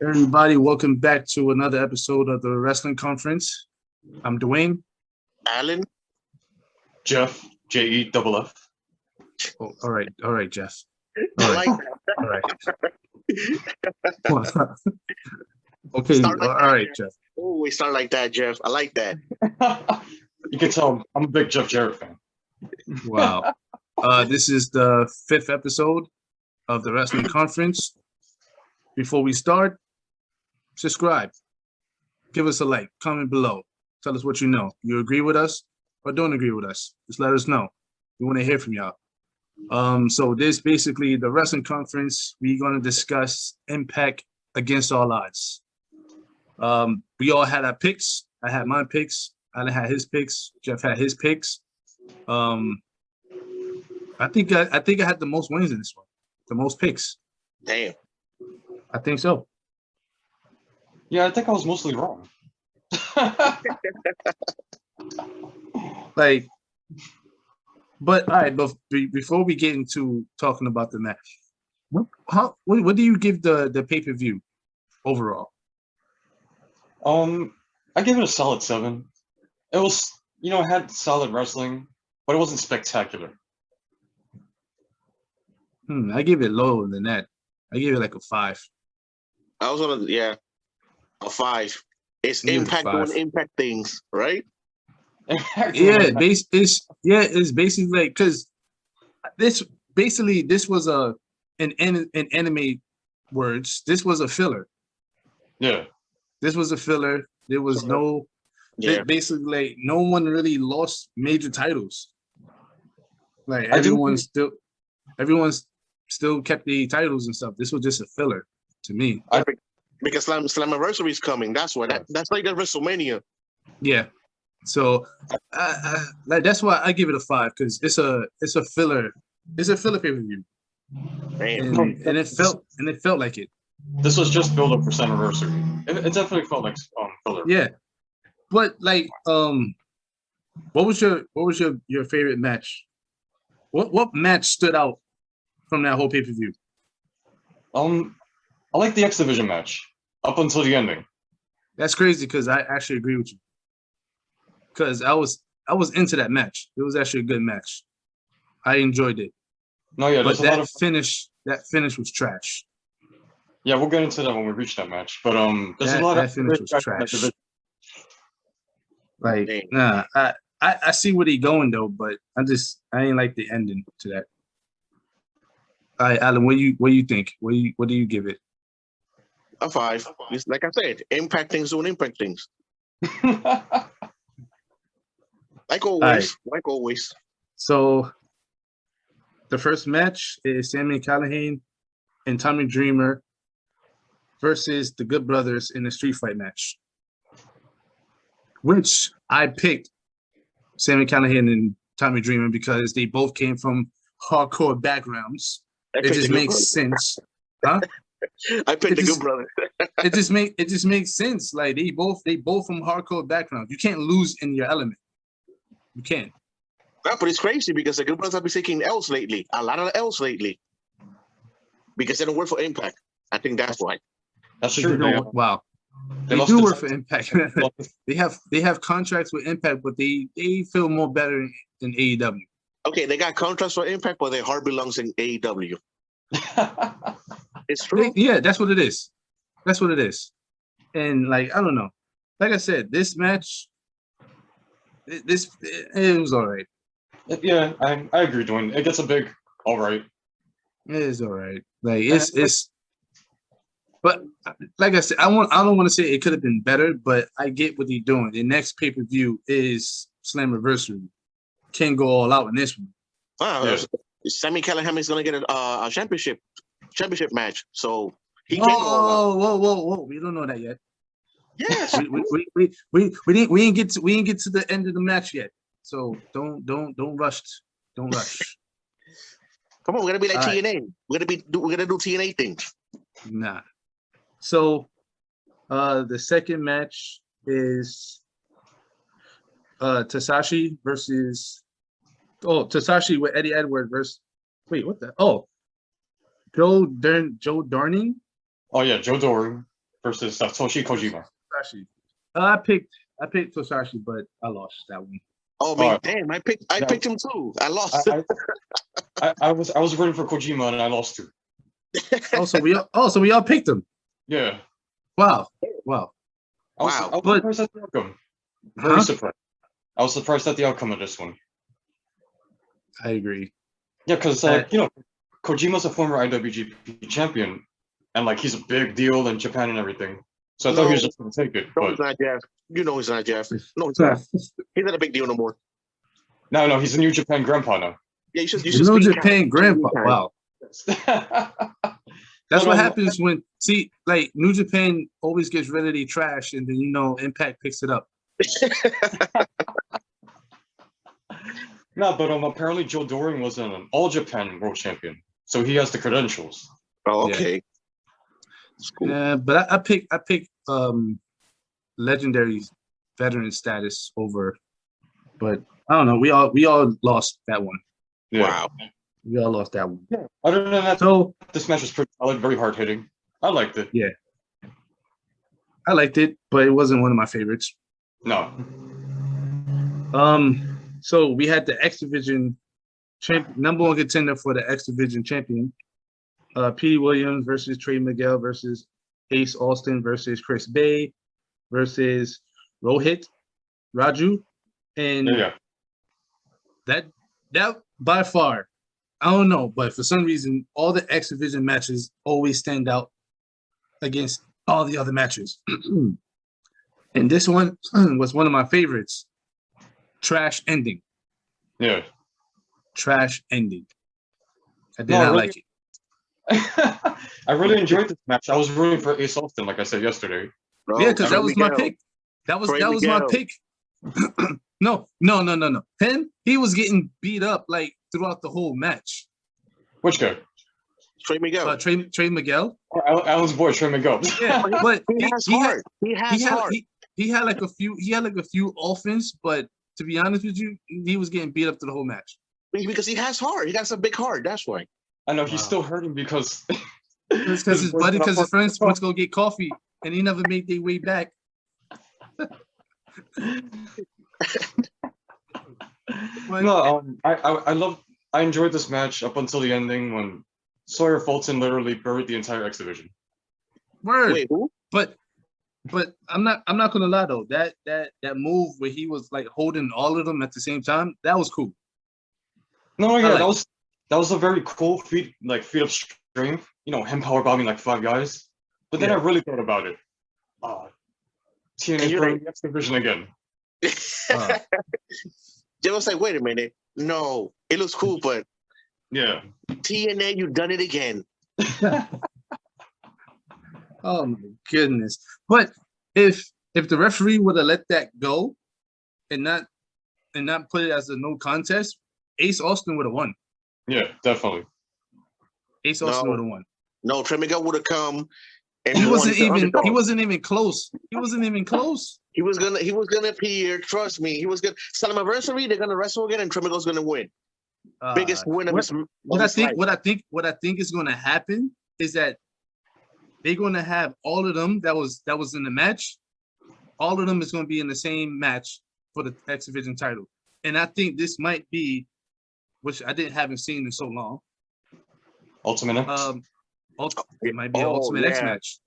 Everybody, welcome back to another episode of the Wrestling Conference. I'm Dwayne. Alan, Jeff, Jeff. Oh, all right, Jeff. I All right, like that. all right. Okay, Start like all that, right, Jeff. Jeff. Oh, we start like that, Jeff. I like that. You can tell I'm a big Jeff Jarrett fan. Wow. This is the 5th episode of the Wrestling Conference. Before we start, subscribe. Give us a like. Comment below. Tell us what you know. You agree with us or don't agree with us? Just let us know. We want to hear from y'all. So this basically the Wrestling Conference. We're going to discuss Impact against all odds. We all had our picks. I had my picks. Alan had his picks. Jeff had his picks. I think I had the most wins in this one. The most picks. Damn. I think so. Yeah, I think I was mostly wrong. But all right. But before we get into talking about the match, what do you give the pay-per-view overall? I give it a solid 7. It was, it had solid wrestling, but it wasn't spectacular. I give it lower than that. I give it like a 5. I was gonna, a 5. It's Give it a Impact 5. doing Impact things, right? Yeah, it's basically like because this was an anime words. This was a filler. Yeah. This was a filler. There was basically like no one really lost major titles. Like everyone's still kept the titles and stuff. This was just a filler to me. Because Slammiversary is coming. That's why. That's like the WrestleMania. Yeah. So that's why I give it a 5 because it's a filler. It's a filler pay-per-view. And it felt like it. This was just build up for Slammiversary. It definitely felt like filler. Yeah. But like what was your favorite match? What match stood out from that whole pay-per-view? I like the X Division match up until the ending. That's crazy because I actually agree with you. Because I was into that match. It was actually a good match. I enjoyed it. No, yeah, but that finish was trash. Yeah, we'll get into that when we reach that match. But there's a lot that of finish was trash. Like, nah, I see where he going though, but I ain't like the ending to that. All right, Alan, what do you think? What do you give it? A 5. It's like I said, Impact things doing Impact things. Like always. Right. Like always. So the first match is Sami Callihan and Tommy Dreamer versus the Good Brothers in a street fight match, which I picked Sami Callihan and Tommy Dreamer because they both came from hardcore backgrounds. It just makes sense, huh? I picked the Good Brothers. it just makes sense. Like they both from hardcore backgrounds. You can't lose in your element. You can't. No, but it's crazy because the Good Brothers have been taking L's lately. A lot of L's lately. Because they don't work for Impact. I think that's why. That's true. Wow. They do work for Impact. they have contracts with Impact, but they feel more better than AEW. Okay, they got contracts for Impact, but their heart belongs in AEW. It's true. Yeah, that's what it is. That's what it is. And like, I don't know. Like I said, this match, it was all right. Yeah, I agree, Dwayne. It gets a big all right. It is all right. Like it's but like I said, I don't want to say it could have been better, but I get what they're doing. The next pay-per-view is Slammiversary. Can't go all out in this one. Wow, yeah. Sami Callihan is gonna get a championship match, so he can't go all out. Whoa! We don't know that yet. Yes, we didn't get to the end of the match yet. So don't rush. Don't rush. Come on, we're gonna be like TNA. Right. We're gonna do TNA things. Nah. So the second match is Tasashi versus Tasashi with Eddie Edwards versus Joe Darning. Oh yeah, Joe Doering. versus Satoshi Kojima. Tosashi. I picked Tosashi, but I lost that one. Oh man, Alright. damn! I picked him too. I lost. I was rooting for Kojima and I lost too. So we all picked him. Yeah. Wow. I was Wow. surprised at the outcome. Very Huh? surprised. I was surprised at the outcome of this one. I agree. Yeah, because Kojima's a former IWGP champion, and like he's a big deal in Japan and everything. So I thought he was No. just gonna take it. No, But he's not Jeff. You know he's not Jeff. No, he's not. He's not a big deal no more. no, he's a New Japan grandpa now. Yeah, you should. New speak Japan kind. grandpa. Kind. Wow. That's But, what happens when like New Japan always gets rid of the trash, and then Impact picks it up. No, but apparently Joe Doring was an All Japan World Champion, so he has the credentials. Oh, Yeah. okay. That's cool. Yeah, but I pick legendary veteran status over, but I don't know. We all lost that one. Yeah. Wow. We all lost that one. Other than that, So this match was pretty solid, very hard hitting. I liked it. I liked it, but it wasn't one of my favorites. No. So we had the X Division number one contender for the X Division champion, Petey Williams versus Trey Miguel versus Ace Austin versus Chris Bay versus Rohit Raju, and Yeah. that by far, I don't know, but for some reason, all the X Division matches always stand out against all the other matches. And this one was one of my favorites. Trash ending. Yeah. Trash ending. I did No, not really? like it. I really enjoyed this match. I was rooting for Ace Austin, like I said yesterday. Bro, Yeah, because that Trey was my Miguel. pick. That was Trey my Miguel. pick. No. Him, he was getting beat up like throughout the whole match. Which guy? Trey Miguel. Trey Miguel. Or Alan's boy, Trey Miguel. Yeah, but he has heart. He has heart. he had like a few offense, but to be honest with you, he was getting beat up through the whole match. Because he has heart. He got some big heart. That's why. I know he's Wow. still hurting because It's because his friends went to go get coffee and he never made their way back. No, I enjoyed this match up until the ending when Sawyer Fulton literally buried the entire X Division. Word. Wait, who? But I'm not gonna lie though, that move where he was like holding all of them at the same time, that was cool. No, yeah, like that was a very cool feat of strength. Him power bombing like 5 guys. But then Yeah. I really thought about it. TNA you're buried the X Division again. Uh, They was like, wait a minute. No, it looks cool, but Yeah. TNA, you done it again. oh my goodness. But if the referee would have let that go and not put it as a no contest, Ace Austin would have won. Yeah, definitely. Ace Austin No. would have won. No, Trey Miguel would have come and He won wasn't the even underdog. He wasn't even close. He was gonna appear. Trust me, he was gonna. Slammiversary, they're gonna wrestle again, and Trey Miguel's gonna win. Biggest win of his life. What I think is going to happen is that they're going to have all of them that was in the match. All of them is going to be in the same match for the X Division title, and I think this might be, which I haven't seen in so long. Ultimate X. It might be an Oh, Ultimate X yeah. match.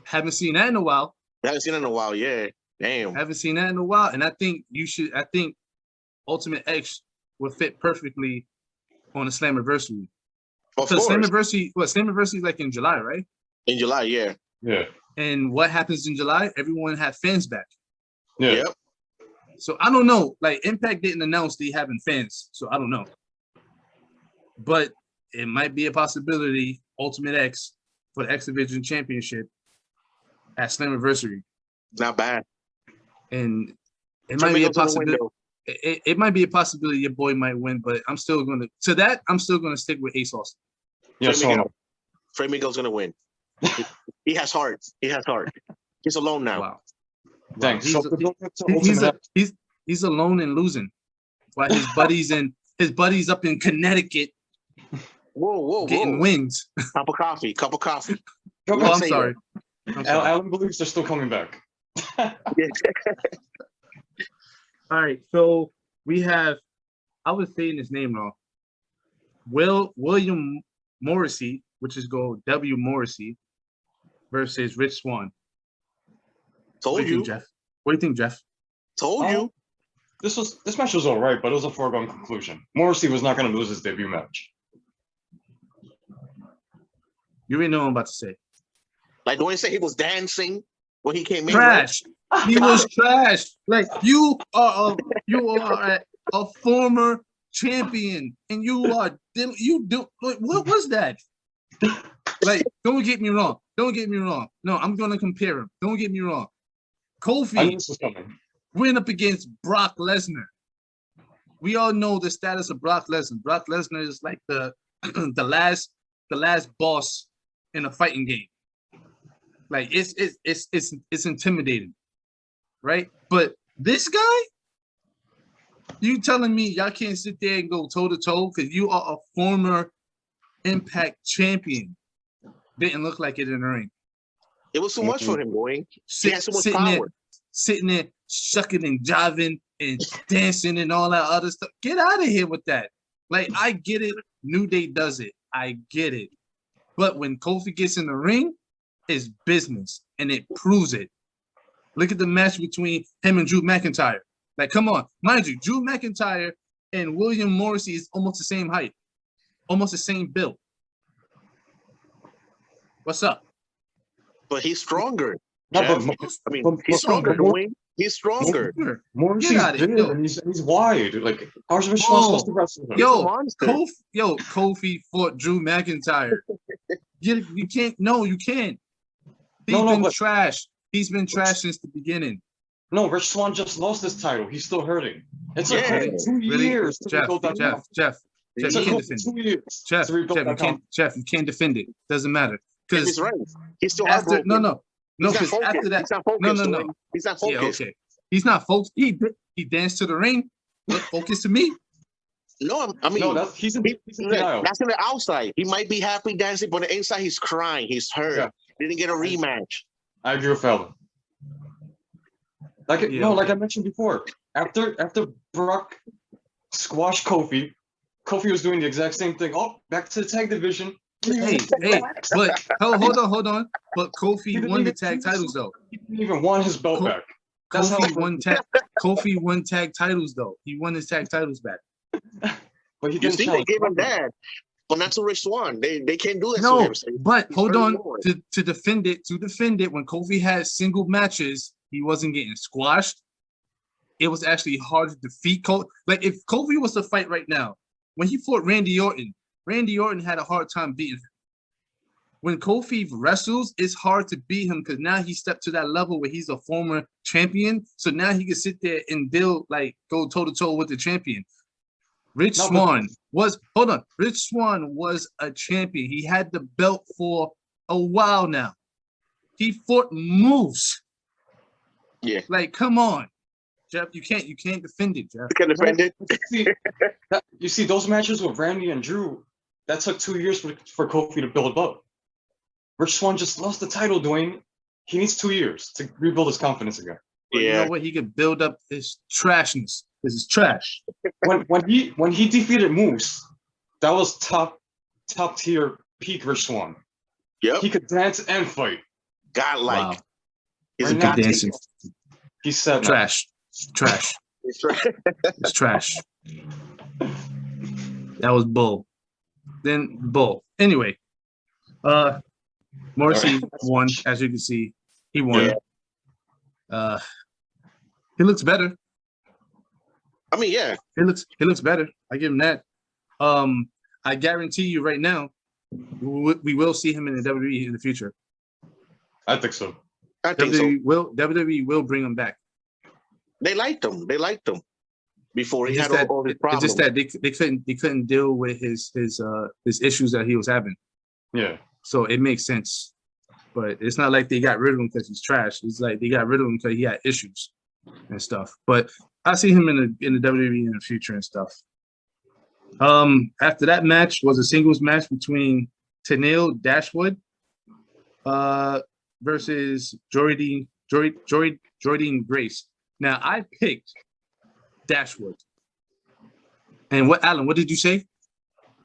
Haven't seen that in a while. I haven't seen it in a while. Yeah, damn. Haven't seen that in a while, and I think Ultimate X would fit perfectly on a Slammiversary. Of Because course, Slammiversary is like in July, right? in July. Yeah. Yeah. And what happens in July? Everyone had fans back. Yeah. Yep. So I don't know. Like Impact didn't announce they having fans, so I don't know. But it might be a possibility. Ultimate X for the X Division Championship at Slammiversary, Not bad. and it Trey might be a Miguel's gonna win, possibility. though. It might be a possibility your boy might win, but I'm still gonna stick with Ace Austin. Yeah, Trey so Miguel. Trey Miguel's gonna win. He has heart. He has heart. He's alone now. Wow. thanks. He's, So to go back to he's, Ultimate X, he's alone and losing, while his buddies up in Connecticut Whoa, getting wins. Cup of coffee. go Oh, back, I'm sorry. I'm sorry. Alan believes they're still coming back. All right, so we have, I was saying his name wrong. William Morrissey, which is go W Morrissey, versus Rich Swann. What Told do you you. think, Jeff? What do you think, Jeff? Told you. This match was all right, but it was a foregone conclusion. Morrissey was not going to lose his debut match. You already know what I'm about to say. Like, don't you say he was dancing when he came in? Right? Trash. He was trash. Like you are a former champion, and what was that? Like, don't get me wrong. Don't get me wrong. No, I'm gonna compare him. Don't get me wrong. I knew Kofi this was coming. went up against Brock Lesnar. We all know the status of Brock Lesnar. Brock Lesnar is like the the last boss in a fighting game. Like it's intimidating, right? But this guy, you telling me y'all can't sit there and go toe to toe because you are a former Impact champion? Didn't look like it in the ring. It was too much for him, boy. He had so much power. Sitting there, shucking and jiving and dancing and all that other stuff. Get out of here with that. Like, I get it. New Day does it. I get it. But when Kofi gets in the ring, it's business, and it proves it. Look at the match between him and Drew McIntyre. Like, come on. Mind you, Drew McIntyre and William Morrissey is almost the same height, almost the same build. What's up? But he's stronger. No, Jeff. I mean, he's stronger, Dwayne. He's stronger. Morrissey's Get out of big here. and he's wide. Like, how's Rich Swann supposed to wrestle him? He's a monster. Kofi fought Drew McIntyre. You can't. No, you can't. He's been trash. He's been trash since the beginning. No, Rich Swann just lost his title. He's still hurting. It's like Yeah. 2 years to rebuild that Jeff, you It took can't over defend 2 it. years Jeff, to rebuild that confidence. you can't defend it. Doesn't matter. He's Because right. He's still after heartbroken. no, He's not because focused. after that, He's not focused. no. Dwayne. He's not Yeah, focused. okay. He's not focused. He danced to the ring. Look focused to me. No, I mean, No, he's in denial. that's on the outside. He might be happy dancing, but on the inside, he's crying. He's hurt. Yeah. Didn't get a rematch. I agree with Fallon. Like I mentioned before, after Brock squashed Kofi was doing the exact same thing. Oh, back to the tag division. Hey, but hold on. But Kofi won the tag titles though. He didn't even want his belt back. That's Kofi won tag titles though. He won his tag titles back. But he You didn't see, they challenge gave him Brock. that. But not to Rich Swann. They can't do that to No, him. So but he's hold very on. loyal. To defend it, when Kofi had single matches, he wasn't getting squashed. It was actually hard to defeat Kofi. Like, if Kofi was to fight right now, when he fought Randy Orton had a hard time beating him. When Kofi wrestles, it's hard to beat him because now he stepped to that level where he's a former champion. So now he can sit there and go toe to toe with the champion. Rich Swann was a champion. He had the belt for a while now. He fought Moose. Yeah. Like, come on, Jeff. You can't defend it, Jeff. You can defend it. You see, those matches with Randy and Drew, that took 2 years for Kofi to build up. Rich Swann just lost the title, Dwayne. He needs 2 years to rebuild his confidence again. But you know what? He could build up his trashness. This is trash. When he defeated Moose, that was top tier peak Rich Swann. Yep. He could dance and fight. Godlike. Wow. He's a Right god now, dancing. He's said Trash. Trash. He's right. It's trash. That was bull. Then bull. Anyway, Morrissey won, as you can see. He won. He looks better. I mean, yeah. He looks better. I give him that. I guarantee you right now, we will see him in the WWE in the future. I think so. I think so. WWE will bring him back. They liked him. Before he It's had just that, all his it's problems. just that they couldn't deal with his issues that he was having. Yeah. So it makes sense. But it's not like they got rid of him because he's trash. It's like they got rid of him because he had issues and stuff. But I see him in the WWE in the future and stuff. After that match was a singles match between Tenille Dashwood versus Jordan Grace. Now I picked Dashwood. And what, Alan? What did you say?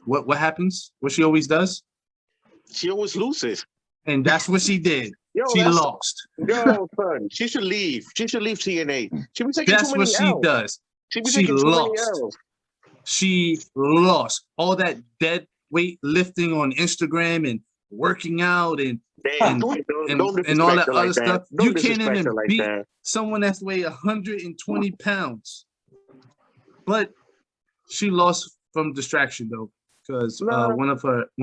What happens? What she always does? She always loses. And that's what she did. Yo, She that's lost. yo, son. She should leave. She should leave TNA. She be taking That's too what many she L's. does. She be She taking too many lost. L's. She lost all that dead weight lifting on Instagram and working out and Damn, and don't and all disrespect that her like other that. stuff. Don't You can't disrespect even her like beat that. someone that's weighed 120 pounds. But she lost from distraction though, because No. one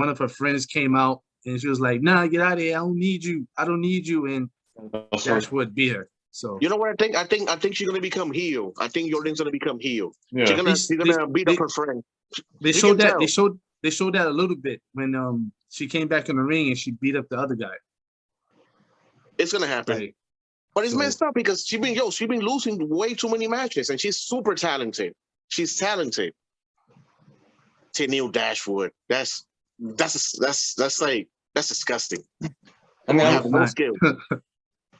of her friends came out and she was like, "Nah, get out of here. I don't need you. I don't need you." And That's right. Dashwood beat her. So You know what I think? I think she's gonna become heel. I think Jordan's gonna become heel. Yeah. She's gonna beat up they- her friend. they You showed can that tell. they showed that a little bit when she came back in the ring and she beat up the other guy. It's gonna happen. Like, But it's so- messed up because she been losing way too many matches, and she's super talented. She's talented. Tenille Dashwood. That's disgusting. I mean, I I, have no not. skill.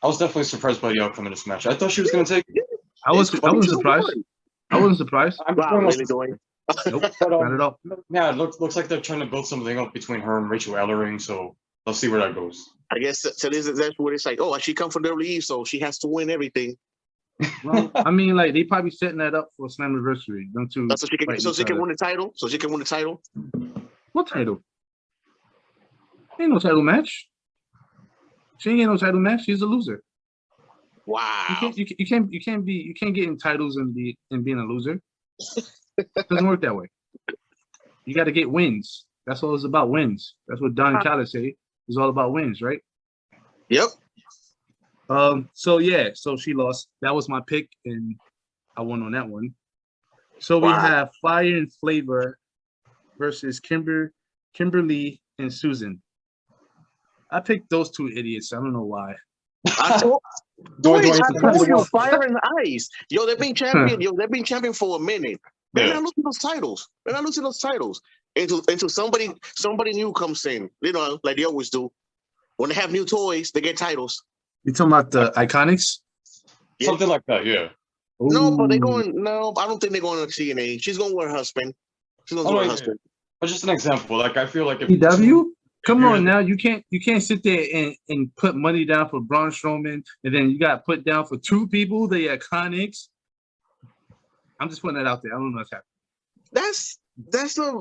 I was definitely surprised by the outcome of this match. I thought she was going to take. I wasn't surprised. I wasn't surprised. I'm Wow, almost- really doing? Nope, but, not at all. yeah, it looks like they're trying to build something up between her and Rachel Ellering. So let's see where that goes. I guess that's what it's like. Oh, she come from WWE, so she has to win everything. Well, I mean, like they probably setting that up for Slammiversary. Them two. That's so she can fighting so each she can other. win the title. So she can win the title. What title? Ain't no title match. She ain't get no title match. She's a loser. Wow. You can't get in titles and being a loser. Doesn't work that way. You got to get wins. That's all it's about, wins. That's what Don Callis say. It's all about wins, right? Yep. So yeah, so she lost. That was my pick, and I won on that one. So we Wow. have Fire and Flavor versus Kimberly and Susan. I picked those two idiots. I don't know why. I told Dwayne you, Johnson- fire and ice. Yo, they've been champion. Yo, they've been champion for a minute. They're Yeah. not losing those titles. They're not losing those titles until somebody new comes in. You know, like they always do. When they have new toys, they get titles. You talking about the Iconics? Yeah. Something like that, yeah. No, but they're Ooh. going. No, I don't think they're going to TNA. She's going with her husband. She's going Oh, with her yeah. husband. But just an example. Like I feel like if PW? Come you're- on now, you can't sit there and put money down for Braun Strowman, and then you got to put down for two people, the Iconics. I'm just putting that out there. I don't know what's happening. That's her.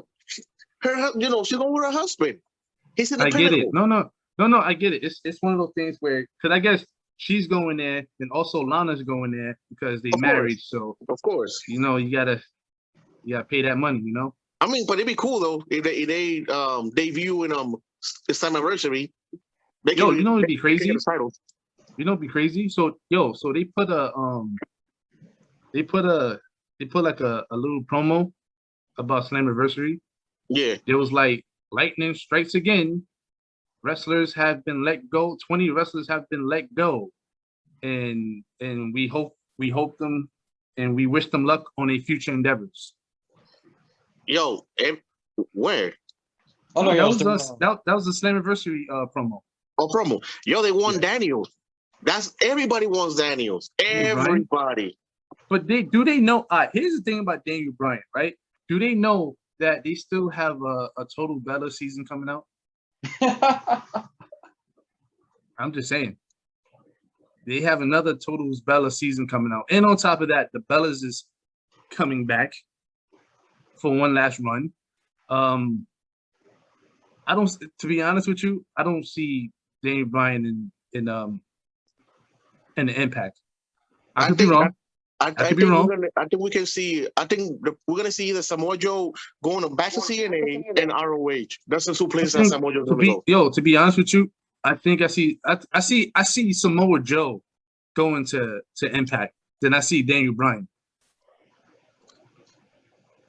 You know, she's going with her husband. He's I independent. get it. No, I get it. It's one of those things where, because I guess she's going there, and also Lana's going there because they Of married. course. So Of course. you know you gotta pay that money. You know. I mean, but it'd be cool though if they debut in this anniversary. They Yo, can- you know it'd be they can crazy. get the title. You know it'd be crazy. So they put like a little promo about Slammiversary. Yeah. It was like lightning strikes again. Wrestlers have been let go. 20 wrestlers have been let go, and we hope them, and we wish them luck on their future endeavors. Yo, where? Oh no, that yeah, was that was the Slammiversary promo. Oh, promo. Yo, they won Yeah. Daniels. That's everybody wants Daniels. Everybody. But do they know? Here's the thing about Daniel Bryan, right? Do they know that they still have a Total Bella season coming out? I'm just saying. They have another Total Bella season coming out. And on top of that, the Bellas is coming back for one last run. To be honest with you, I don't see Daniel Bryan in the Impact. I could be wrong. I could be think wrong. I think we can see. I think we're gonna see either Samoa Joe going back to CNA and ROH. That's the two places that Samoa Joe's gonna go. To be honest with you, I think I see Samoa Joe going to Impact. Then I see Daniel Bryan.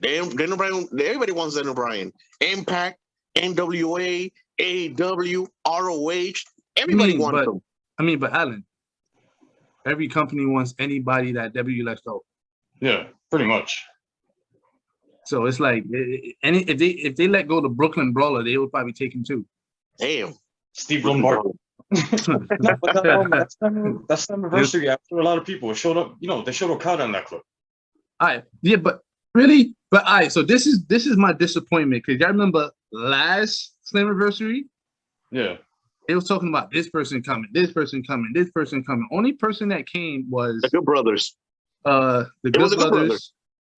Daniel Bryan. Everybody wants Daniel Bryan. Impact, NWA, AEW, ROH. Everybody wants them. But Alan, every company wants anybody that W lets go. yeah, pretty much. So it's like if they let go the Brooklyn Brawler, they would probably take him too. Damn. Steve Lombard. No, but that's the anniversary after a lot of people. It showed up, they showed Okada in that clip. Yeah, but really, but so this is my disappointment because I remember last Slammiversary, Yeah. they was talking about this person coming, this person coming, this person coming. Only person that came was The Good Brothers. the It Good was the Good Brothers.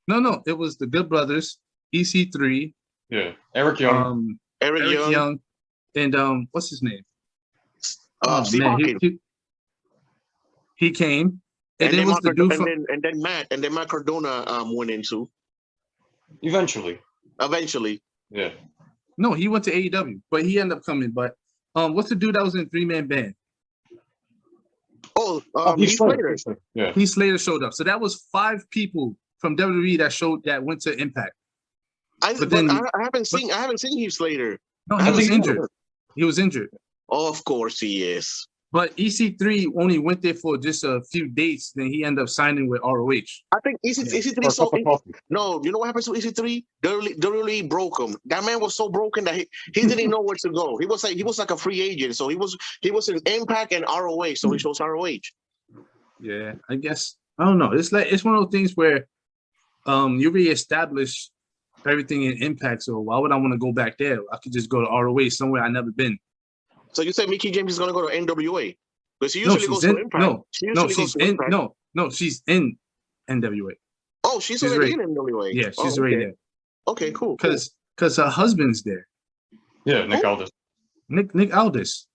No, it was the Good Brothers, EC3, Yeah. Eric Young. Eric Young. and what's his name? Steve Hawkins. He came, and And then then, was the dude from and then Matt Cardona went into Eventually. eventually. Yeah. no, he went to AEW, but he ended up coming. But what's the dude that was in 3-man band? Heath Slater. Yeah. Heath Slater showed up. So that was 5 people from WWE that went to Impact. I But then- haven't seen Heath Slater. No, I he was think- injured. He was injured. Of course he is. But EC3 only went there for just a few dates. Then he ended up signing with ROH. I think EC3 For a so cup of coffee. no, you know what happened to EC3? They really broke him. That man was so broken that he didn't know where to go. He was like a free agent. So he was in Impact and ROH. So he chose ROH. Yeah, I guess I don't know. It's one of those things where you reestablish everything in Impact. So why would I want to go back there? I could just go to ROH somewhere I've never been. So you said Mickey James is gonna go to NWA? Because she No, usually goes she's to in. Impact. No, She no, usually goes she's to in. Impact. No, she's in NWA. Oh, she's She's already right. in NWA. Yeah, she's Oh, already okay. there. Okay, cool. Because her husband's there. Yeah, Nick Aldis. Nick Aldis.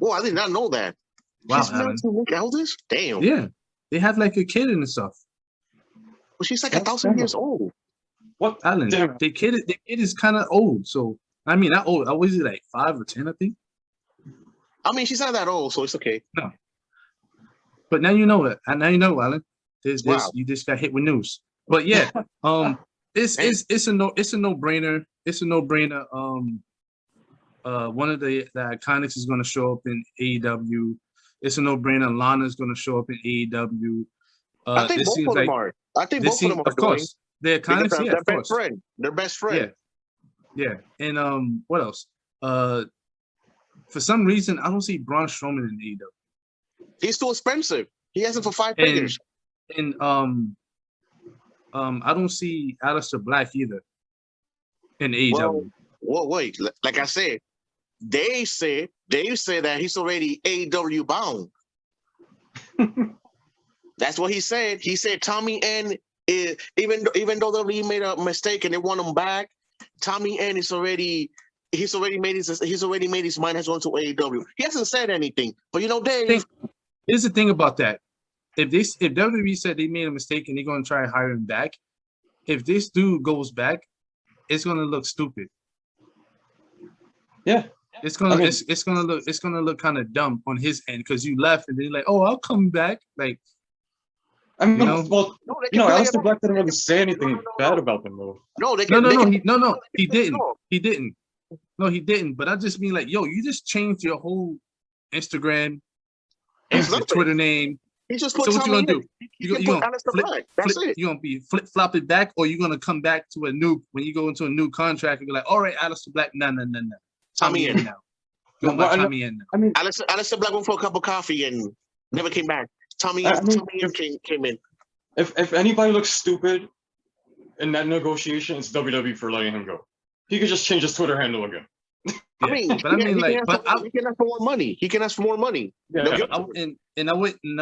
Well, I did not know that. Wow, She's married Alan. to Nick Aldis? Damn. Yeah, they have like a kid and stuff. Well, she's like That's 1,000 terrible. years old. What? Alan, Damn. the kid is kind of old. So I mean, not old. I was like 5 or 10, I think. I mean, she's not that old, so it's okay. But now you know it. And now you know, Alan. Wow. You just got hit with news. But yeah, it's a no-brainer. It's a no-brainer. One of the Iconics is going to show up in AEW. It's a no-brainer. Lana's going to show up in AEW. I think this both seems of them like are. I think this both of them seems, are of course, the because Iconics. Yeah, they're of best course. friend. They're best friend. Yeah, and what else? For some reason, I don't see Braun Strowman in AEW. He's too expensive. He has it for 5 figures. And I don't see Aleister Black either in AEW. Well, wait. Like I said, they say that he's already AEW bound. That's what he said. He said Tommy N is, even though they made a mistake and they want him back, Tommy N is already made his mind has gone to AEW. He hasn't said anything, but you know, Dave. Here's the thing about that. If WWE said they made a mistake and they're gonna try to hire him back, if this dude goes back, it's gonna look stupid. Yeah. It's gonna I mean- it's gonna look kind of dumb on his end because you left and then you're like, oh, I'll come back. Like, I mean, You know? well, No, they can play Aleister it Black off. didn't really say anything No. bad about them, though. No, they can. he didn't. He didn't. No, he didn't. But I just mean like, yo, you just changed your whole Instagram and It's your nothing. Twitter name. He just put So what you Tommy gonna in. do? You You can gonna put Aleister Black. That's it. You gonna be flip flop it back, or you gonna come back to a new when you go into a new contract and be like, all right, Aleister Black, no. Tommy in. now. You gonna let Tommy in now. I mean, Aleister Black went for a cup of coffee and never came back. Tommy I mean, Tommy came in. if anybody looks stupid in that negotiation, it's WWE for letting him go. He could just change his Twitter handle again. I mean, but I mean, like, but he can ask for more money. He can ask for more money. Yeah. No, I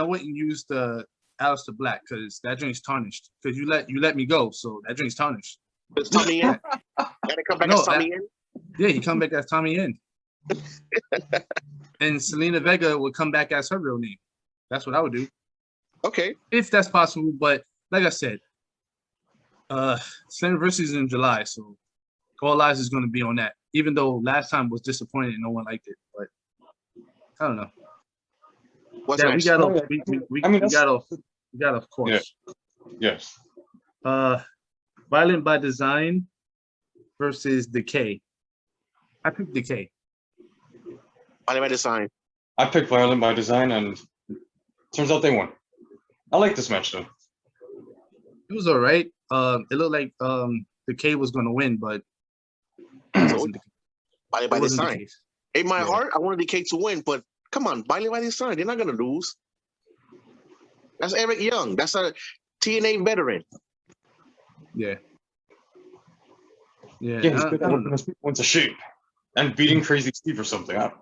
wouldn't use the Aleister Black because that drink's tarnished. Because you let me go, so that drink's tarnished. It's Tommy in. Gotta come back No, as Tommy in. Yeah, he come back as Tommy End. And Selena Vega would come back as her real name. That's what I would do. Okay. If that's possible. But like I said, Slammiversary is in July, so all eyes is going to be on that. Even though last time was disappointing and no one liked it, but I don't know. What's Yeah, next? we got off. I mean, We got off course. Yes. Violent by Design versus Decay. I picked Decay. I made a sign. I picked Violent by Design, and turns out they won. I like this match, though. It was all right. It looked like Decay was going to win, but it wasn't the- By it wasn't the design. case. In my Yeah. heart, I wanted DK to win, but Come on, Bailey Riley's son. They're not gonna lose. That's Eric Young. That's a TNA veteran. Yeah. Yeah. Yeah, he's I good at don't working know. his people into shape and beating Crazy Steve or something. Like,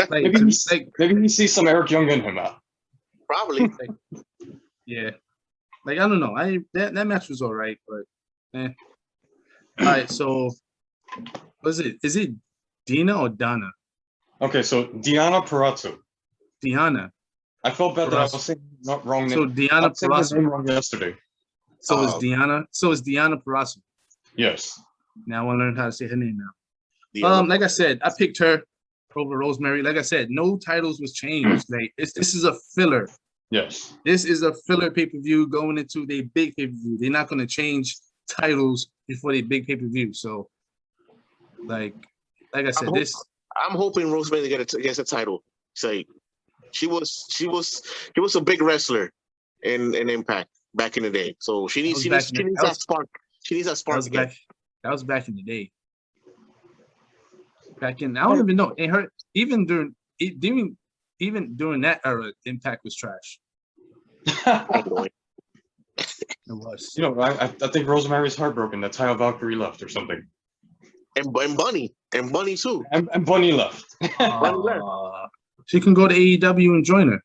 Maybe to me, maybe he sees some Eric Young in him now. Probably. yeah. Like, I don't know. That match was all right, but all right, so was it? Is it Dina or Donna? Okay, so Diana Perazzo. Diana. I felt bad that I Perazzo. was saying not wrong So name. Diana I said her Perazzo. name wrong yesterday. So is Oh. Diana. So is Diana Perazzo. Yes. Now I want to learn how to say her name now. The Like I said, I picked her over Rosemary. Like I said, no titles was changed. Like this is a filler. Yes. This is a filler pay-per-view going into the big pay-per-view. They're not going to change titles before the big pay-per-view. So, like I said, I'm hoping Rosemary gets a title. Say, she was a big wrestler in Impact back in the day. So she needs that spark. She needs that spark again. That was back in the day. Back in, I don't even know. It hurt even during that era. Impact was trash. It was. You know, I think Rosemary's heartbroken that Taya Valkyrie left or something. And Bunny too. And Bunny left. She can go to AEW and join her.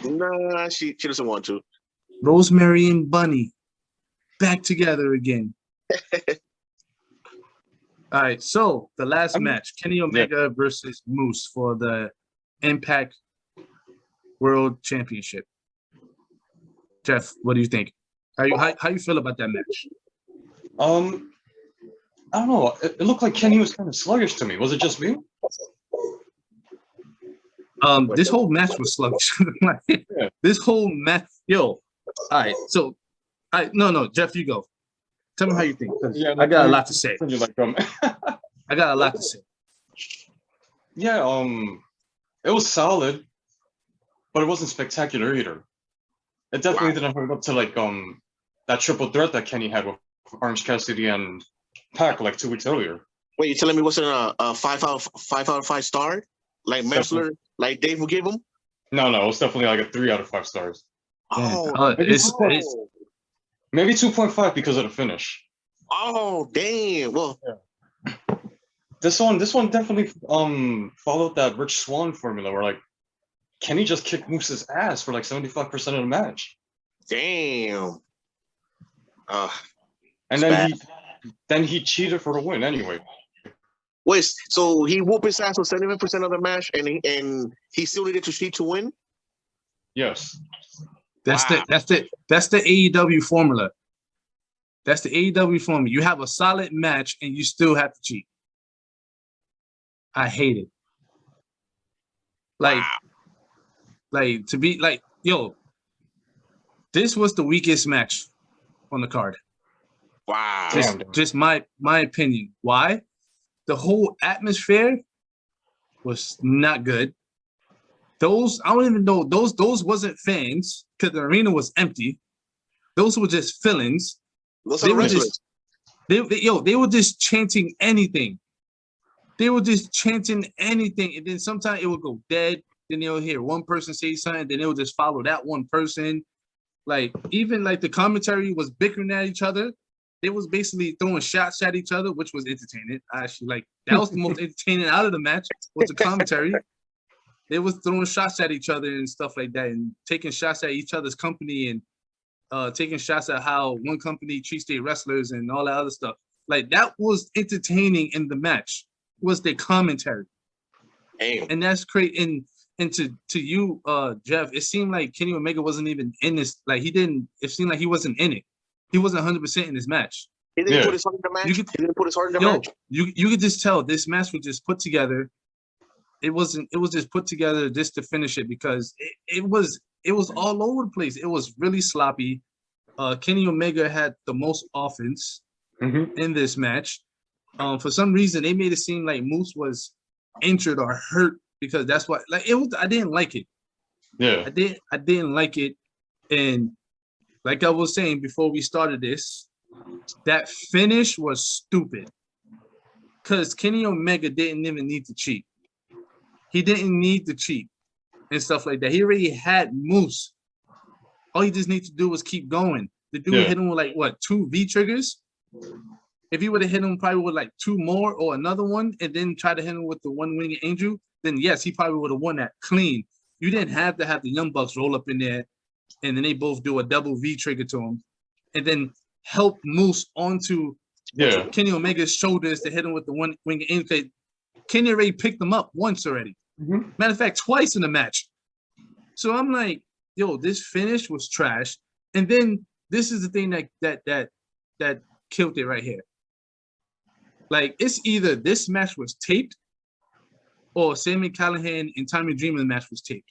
Nah, she doesn't want to. Rosemary and Bunny back together again. All right, so the last match, Kenny Omega versus Moose for the Impact World Championship. Jeff, what do you think? How you feel about that match? I don't know. It looked like Kenny was kind of sluggish to me. Was it just me? This whole match was sluggish. This whole match, all right. So, no, Jeff, you go. Tell me how you think. Yeah, I got a lot to say. I got a lot to say. Yeah, it was solid, but it wasn't spectacular either. It definitely didn't hold up to like that triple threat that Kenny had with Orange Cassidy and Pac like 2 weeks earlier. Wait, you telling me wasn't a 5 out of 5 star like Messler, like Dave will give him? No, it was definitely like a 3 out of 5 stars. Oh, maybe 2.5 because of the finish. Oh, damn. Well, this one definitely followed that Rich Swann formula where like Kenny just kicked Moose's ass for like 75% of the match. Damn. And then he cheated for the win anyway. Wait, so he whooped his ass for 75% of the match, and he still needed to cheat to win? Yes. That's the AEW formula. That's the AEW formula. You have a solid match and you still have to cheat. I hate it. Like to be like, this was the weakest match on the card. Wow. Just my opinion. Why? The whole atmosphere was not good. Those, I don't even know, those wasn't fans because the arena was empty. Those were just fill-ins. They were just chanting anything. They were just chanting anything. And then sometimes it would go dead. Then they'll hear one person say something. Then they'll just follow that one person. Like, even like the commentary was bickering at each other. They was basically throwing shots at each other, which was entertaining. Actually, like, that was the most entertaining out of the match was the commentary. They was throwing shots at each other and stuff like that, and taking shots at each other's company, and taking shots at how one company treats their wrestlers and all that other stuff. Like, that was entertaining in the match, was the commentary. Damn. And that's great. And to you, Jeff, it seemed like Kenny Omega wasn't even in this. Like, it seemed like he wasn't in it. He wasn't 100% in this match. He didn't put his heart in the match. He didn't put his heart in the match. You could just tell this match was just put together. It was just put together just to finish it because it was all over the place. It was really sloppy. Kenny Omega had the most offense in this match. For some reason, they made it seem like Moose was injured or hurt because that's what it was. I didn't like it. Yeah, I didn't like it, and like I was saying before we started this, that finish was stupid because Kenny Omega didn't even need to cheat. He didn't need to cheat and stuff like that. He already had Moose. All he just needed to do was keep going. The dude hit him with like what, 2 V triggers? If he would have hit him probably with like 2 more or another one, and then try to hit him with the 1-winged angel, then yes, he probably would have won that clean. You didn't have to have the Young Bucks roll up in there, and then they both do a double V trigger to him, and then help Moose onto Kenny Omega's shoulders to hit him with the 1-winged angel. Kenny already picked him up once already. Matter of fact, twice in the match. So I'm like, yo, this finish was trash. And then this is the thing that killed it right here. Like, it's either this match was taped or Sami Callihan and Tommy Dreamer match was taped.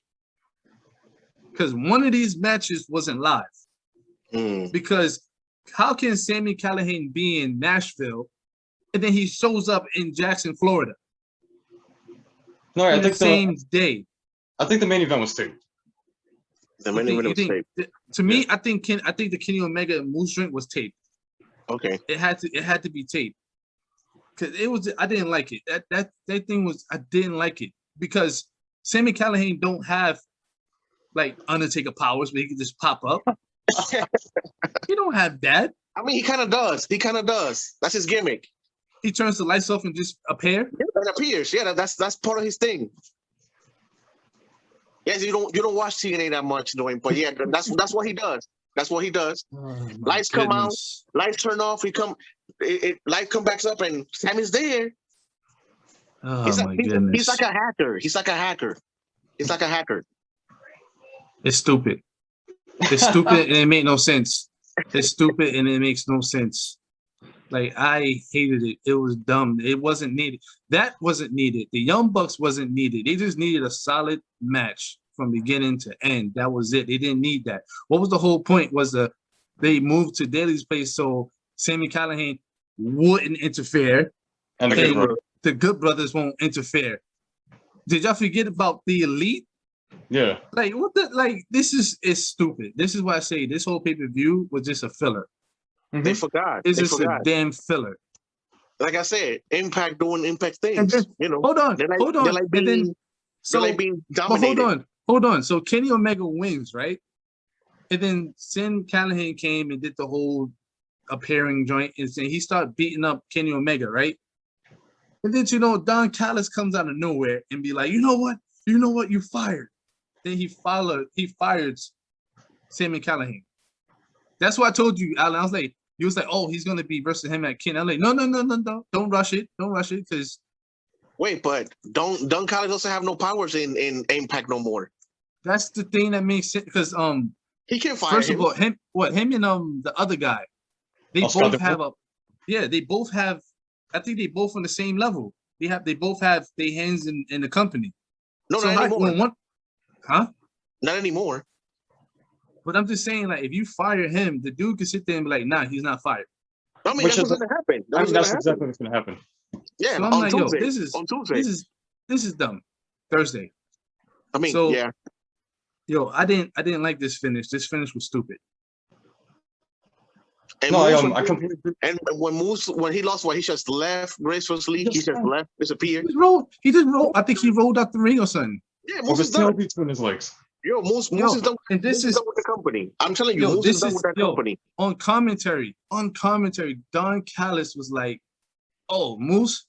Because one of these matches wasn't live. Because how can Sami Callihan be in Nashville and then he shows up in Jackson, Florida? No, I think the same day. I think the main event was taped. The main event was taped. To me, I think the Kenny Omega and Moose drink was taped. Okay. It had to be taped. Cause it was, I didn't like it. That thing was, I didn't like it because Sami Callihan don't have like Undertaker powers where he can just pop up. He don't have that. I mean, he kind of does. That's his gimmick. He turns the lights off and just appear. It appears. Yeah, that's part of his thing. Yes, you don't watch TNA that much, Dwayne, but yeah, that's what he does. That's what he does. Lights come out, lights turn off. Light come back up, and Sammy's there. Oh he's my goodness! He's like a hacker. He's like a hacker. It's stupid. It's stupid and it made no sense. It's stupid and it makes no sense. Like, I hated it. It was dumb. It wasn't needed. That wasn't needed. The Young Bucks wasn't needed. They just needed a solid match from beginning to end. That was it. They didn't need that. What was the whole point? Was they moved to Daly's place so Sami Callihan wouldn't interfere, and the Good Brothers won't interfere. Did y'all forget about the Elite? Yeah. Like, what the, like, this is stupid. This is why I say this whole pay-per-view was just a filler. They forgot. It's just a damn filler. Like I said, Impact doing Impact things. Then, hold on. They're like being dominated. Hold on. So Kenny Omega wins, right? And then Sami Callihan came and did the whole appearing joint, and he started beating up Kenny Omega, right? And then Don Callis comes out of nowhere and be like, you know what, you fired. Then he fired Sami Callihan. That's why I told you, Alan. I was like, you was like, oh, he's gonna be versus him at Kenny. I'm like, no, don't rush it, because. Wait, but Don Callis doesn't have no powers in Impact no more. That's the thing that makes sense, because he can't fire first of all, him and the other guy, they both have they both have. I think they both on the same level. They both have their hands in the company. No, so not anymore. Not anymore. But I'm just saying, like, if you fire him, the dude can sit there and be like, nah, he's not fired. I mean, that's what's going to happen. That's exactly what's going to happen. Yeah, so I'm like, Tuesday. On Tuesday. This is dumb. Thursday. I mean, yeah. Yo, I didn't like this finish. This finish was stupid. And I completely. And when he lost, he just left gracefully. He just left, disappeared. He just rolled. I think he rolled out the ring or something. Yeah, Moose is done. Between his legs. Yo, Moose is done. And this is done with the company. I'm telling you, Moose is done with that company. On commentary, Don Callis was like, "Oh, Moose,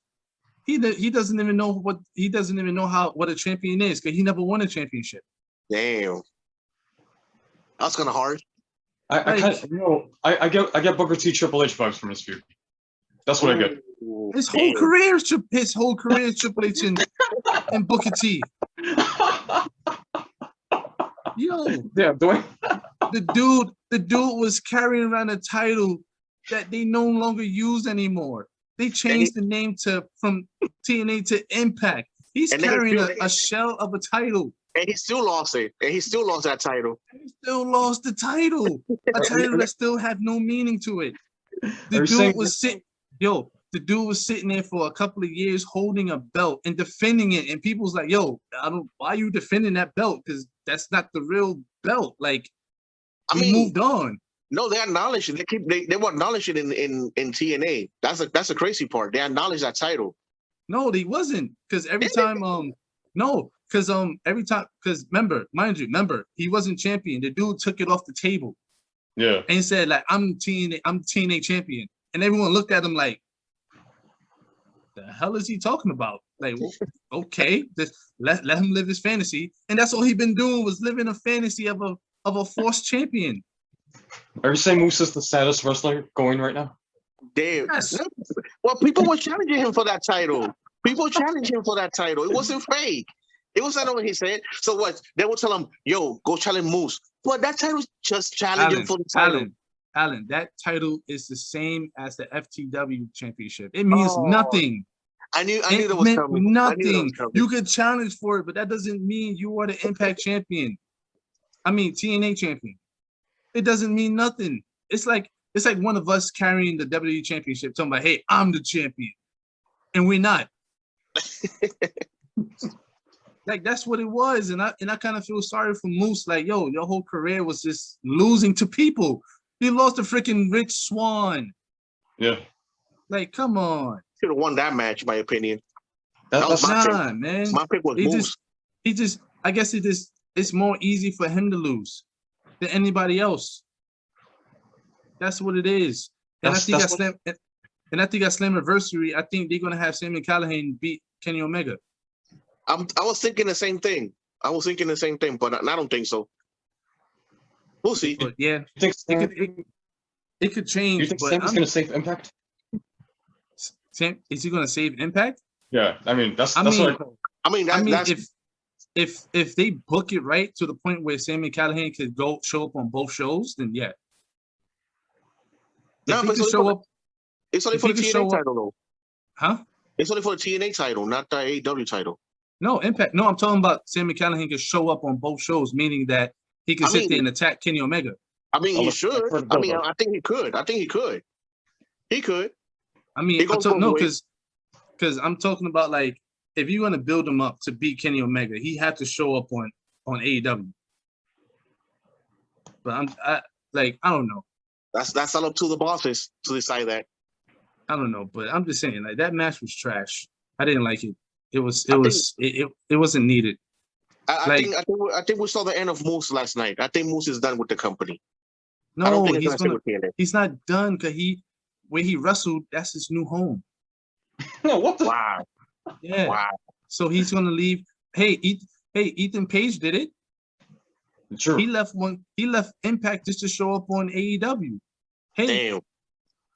he doesn't even know what a champion is because he never won a championship." Damn, that's kind of hard. I get Booker T Triple H vibes from this feud. That's what I get. His whole career is Triple H and Booker T. Yo, yeah, the dude was carrying around a title that they no longer use anymore. They changed the name from TNA to Impact. He's carrying a shell of a title. And he still lost it. And he still lost that title. He still lost the title. A title that still had no meaning to it. The dude was sitting there for a couple of years holding a belt and defending it. And people's like, yo, why are you defending that belt? Because that's not the real belt. Like, we moved on. No, they acknowledge it. They will acknowledge it in TNA. That's a crazy part. They acknowledge that title. No, they wasn't. Because every time No, because every time, because remember, he wasn't champion. The dude took it off the table Yeah. and said like, I'm TNA champion, and everyone looked at him like, the hell is he talking about? Like, okay, just let him live his fantasy, and that's all he been doing was living a fantasy of a forced champion. Are you saying Moose is the saddest wrestler going right now? Damn. Yes. No, well, people were challenging him for that title. People challenged him for that title. It wasn't fake. It was not what he said. So what? They would tell him, "Yo, go challenge Moose." But that title's just challenging for the title. Alan, that title is the same as the FTW championship. It means Oh, nothing. I knew It that was meant coming. I knew that nothing. was coming. You could challenge for it, but that doesn't mean you are the Impact champion. I mean TNA champion. It doesn't mean nothing. It's like one of us carrying the WWE championship, talking about, "Hey, I'm the champion," and we're not. Like that's what it was, and I kind of feel sorry for Moose. Like, yo, your whole career was just losing to people. You lost to freaking Rich Swann. Yeah. Like, come on. Should have won that match, in my opinion. That was That's my pick. Nah, man. My pick was Moose. I guess it's more easy for him to lose than anybody else. That's what it is. And I think at Slammiversary, I think they're gonna have Sami Callihan beat Kenny Omega. I was thinking the same thing. But I don't think so. We'll see. But yeah, You think, it could change. you think but Sammy's going to save Impact? Is he gonna save Impact? Yeah. I mean, that's I what mean, I mean, that's if they book it right to the point where Sami Callihan could show up on both shows, then yeah. No, If he but could show up, it's only if for he the could show TNA up- title, though. huh? It's only for the TNA title, not the AEW title. No, Impact. No, I'm talking about Sami Callihan could show up on both shows, meaning that he could sit there and attack Kenny Omega. I mean, he I'll should. look for the I mean, build-up. I think he could. He could. I mean, It goes both ways. because I'm talking about like if you're gonna build him up to beat Kenny Omega, he had to show up on AEW. But I don't know. That's all up to the bosses to decide that. I don't know, but I'm just saying like that match was trash. I didn't like it. It wasn't needed. I think we saw the end of Moose last night. I think Moose is done with the company. I No, don't think it's gonna stay with TNA. he's not done because where he wrestled, that's his new home. No, what the? Wow. Yeah. Wow. So he's gonna leave. Hey, Ethan Page did it. True. He left Impact just to show up on AEW. Hey, Damn.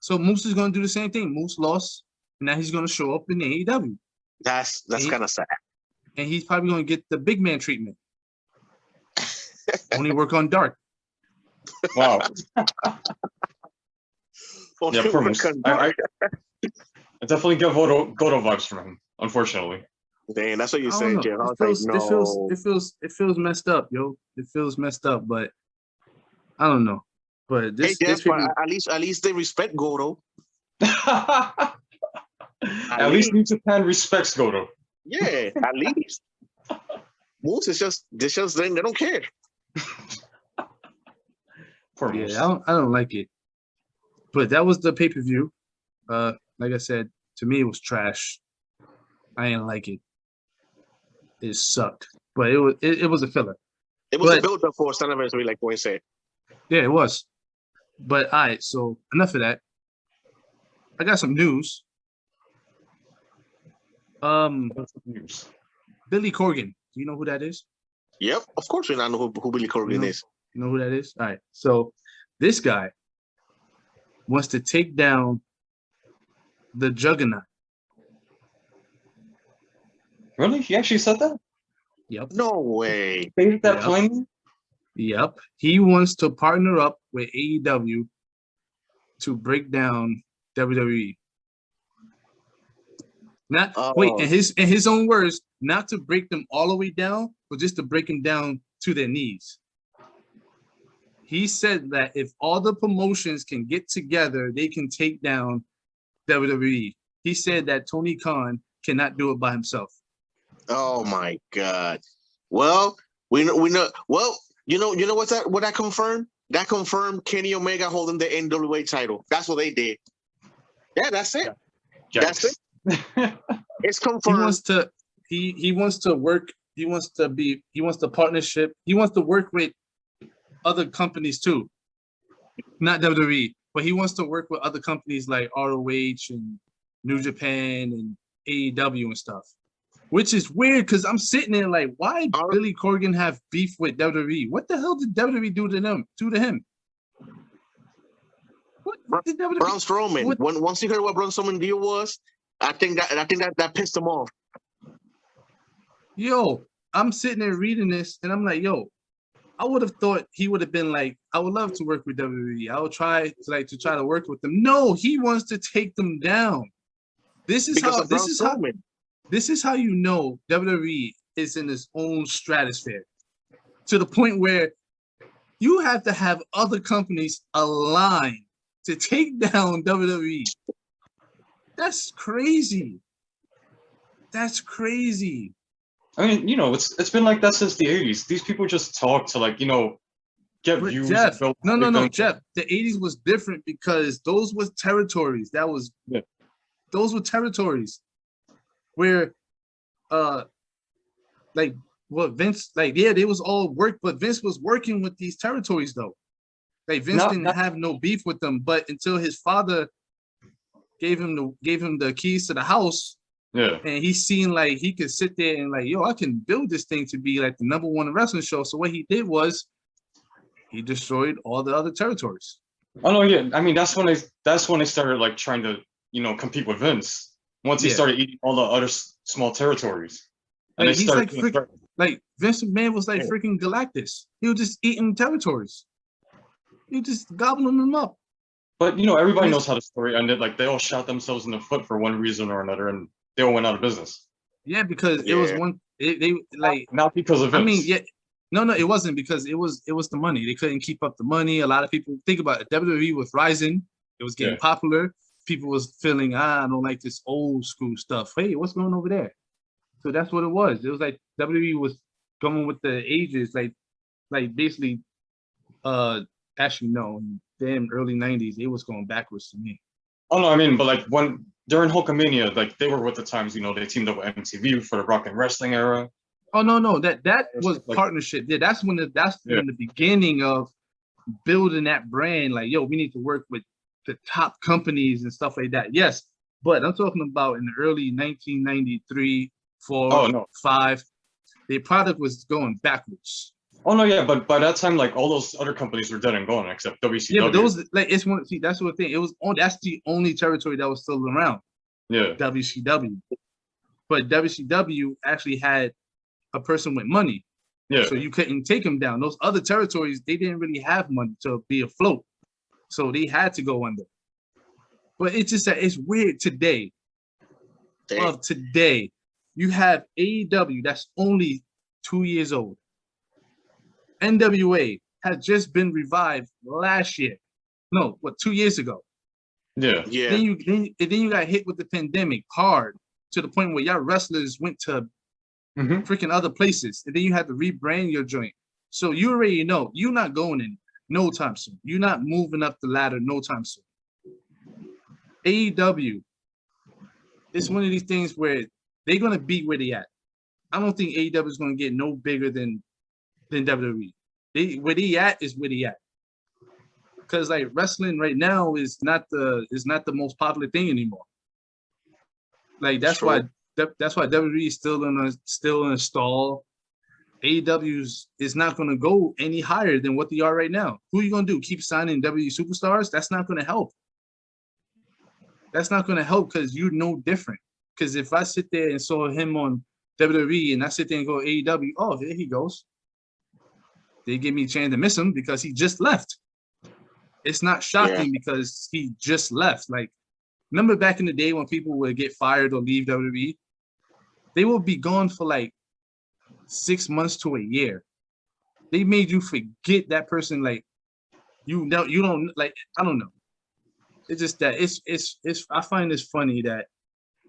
so Moose is gonna do the same thing. Moose lost, and now he's gonna show up in AEW, That's kind of sad. and he's probably gonna get the big man treatment. Only work on Dark. Wow. Only Yeah, poor work Moose. on I Dark. definitely get Goto vibes from him, unfortunately. Damn, that's what you I don't said, know. Jeff. I was like, no. It feels messed up, yo. It feels messed up, but I don't know. But Hey, Jeff, this but at least they respect Goto. At least New Japan respects Goto. Yeah, at least. Moose is just they don't care. Poor Moose. yeah, I don't like it. But that was the pay-per-view. Like I said, to me it was trash. I didn't like it. It sucked. But it was a filler. It was a But- build-up for Slammiversary, like Boy said. Yeah, it was. But all right, so enough of that. I got some news. That's the news. Billy Corgan. Do you know who that is? Yep, of course we not know who Billy Corgan No. is. You know who that is? All right. So this guy wants to take down the Juggernaut. Really? He actually said that? Yep. No way. Stated that Yeah. plainly? Yep. He wants to partner up with AEW to break down WWE. Wait, Oh. in his own words, not to break them all the way down, but just to break them down to their knees. He said that if all the promotions can get together, they can take down WWE. He said that Tony Khan cannot do it by himself. Oh my God. Well, we know. Well, you know what that confirmed? That confirmed Kenny Omega holding the NWA title. That's what they did. Yeah, that's it. That's it. It's He confirmed. wants to he wants to work. He wants to partnership. He wants to work with other companies too, not WWE, but he wants to work with other companies like ROH and New Japan and AEW and stuff. Which is weird because I'm sitting there like, why Billy Corgan have beef with WWE? What the hell did WWE do to them? Do to him? What did WWE? Braun Strowman. Once he heard what Braun Strowman deal was, I think that pissed him off. Yo, I'm sitting there reading this and I'm like, yo, I would have thought he would have been like, I would love to work with WWE. I would try to work with them. No, he wants to take them down. This is how you know WWE is in its own stratosphere, to the point where you have to have other companies align to take down WWE. That's crazy. That's crazy. I mean, it's been like that since the 80s. These people just talk to get But views. Jeff, no, Jeff. The 80s was different because those was territories. Those were territories where Vince, they was all work, but Vince was working with these territories though. Like Vince didn't have no beef with them, but until his father gave him the keys to the house, and he seen like he could sit there and like, yo, I can build this thing to be like the #1 wrestling show. So what he did was he destroyed all the other territories. Oh no, yeah. I mean, that's when they started like trying to compete with Vince. Once he started eating all the other small territories, and like, like Vince McMahon was like freaking Galactus. He was just eating territories. He just gobbling them up. But everybody knows how the story ended. Like they all shot themselves in the foot for one reason or another, and they all went out of business. Yeah, because it was one. They like not because of Vince. I mean, yeah. No, it wasn't because it was the money. They couldn't keep up the money. A lot of people think about it. WWE was rising. It was getting popular. People was feeling, I don't like this old school stuff. Hey, what's going over there? So that's what it was. It was like WWE was going with the ages, like basically, actually no, in the early 90s, it was going backwards to me. Oh no, I mean, but like during Hulkamania, like they were with the times. They teamed up with MTV for the Rock and Wrestling era. Oh no, that was partnership. Yeah, that's when the beginning of building that brand. Like, yo, we need to work with the top companies and stuff like that. Yes, but I'm talking about in the early 1993, 4, 5, the product was going backwards. Oh no, yeah, but by that time, like all those other companies were dead and gone except WCW. Yeah, but those that's the thing. It was that's the only territory that was still around. Yeah, WCW, but WCW actually had a person with money. Yeah, so you couldn't take them down. Those other territories, they didn't really have money to be afloat. So they had to go under. But it's just that it's weird today. Of today, you have AEW that's only 2 years old. NWA has just been revived last year. No, 2 years ago? Yeah. Then you got hit with the pandemic hard to the point where y'all wrestlers went to freaking other places, and then you had to rebrand your joint. So you already know you're not going in no time soon. You're not moving up the ladder no time soon. AEW, it's one of these things where they're gonna be where they at. I don't think AEW is gonna get no bigger than WWE. Where they at is where they at. Because like wrestling right now is not the most popular thing anymore. Like that's why WWE is still in a stall. AEW's is not going to go any higher than what they are right now. Who are you going to do? Keep signing WWE superstars? That's not going to help. That's not going to help because you're no different. Because if I sit there and saw him on WWE and I sit there and go AEW, oh, there he goes. They give me a chance to miss him because he just left. It's not shocking because he just left. Like, remember back in the day when people would get fired or leave WWE? They would be gone for like 6 months to a year. They made you forget that person. Like you don't like. I don't know. It's just that it's. I find this funny that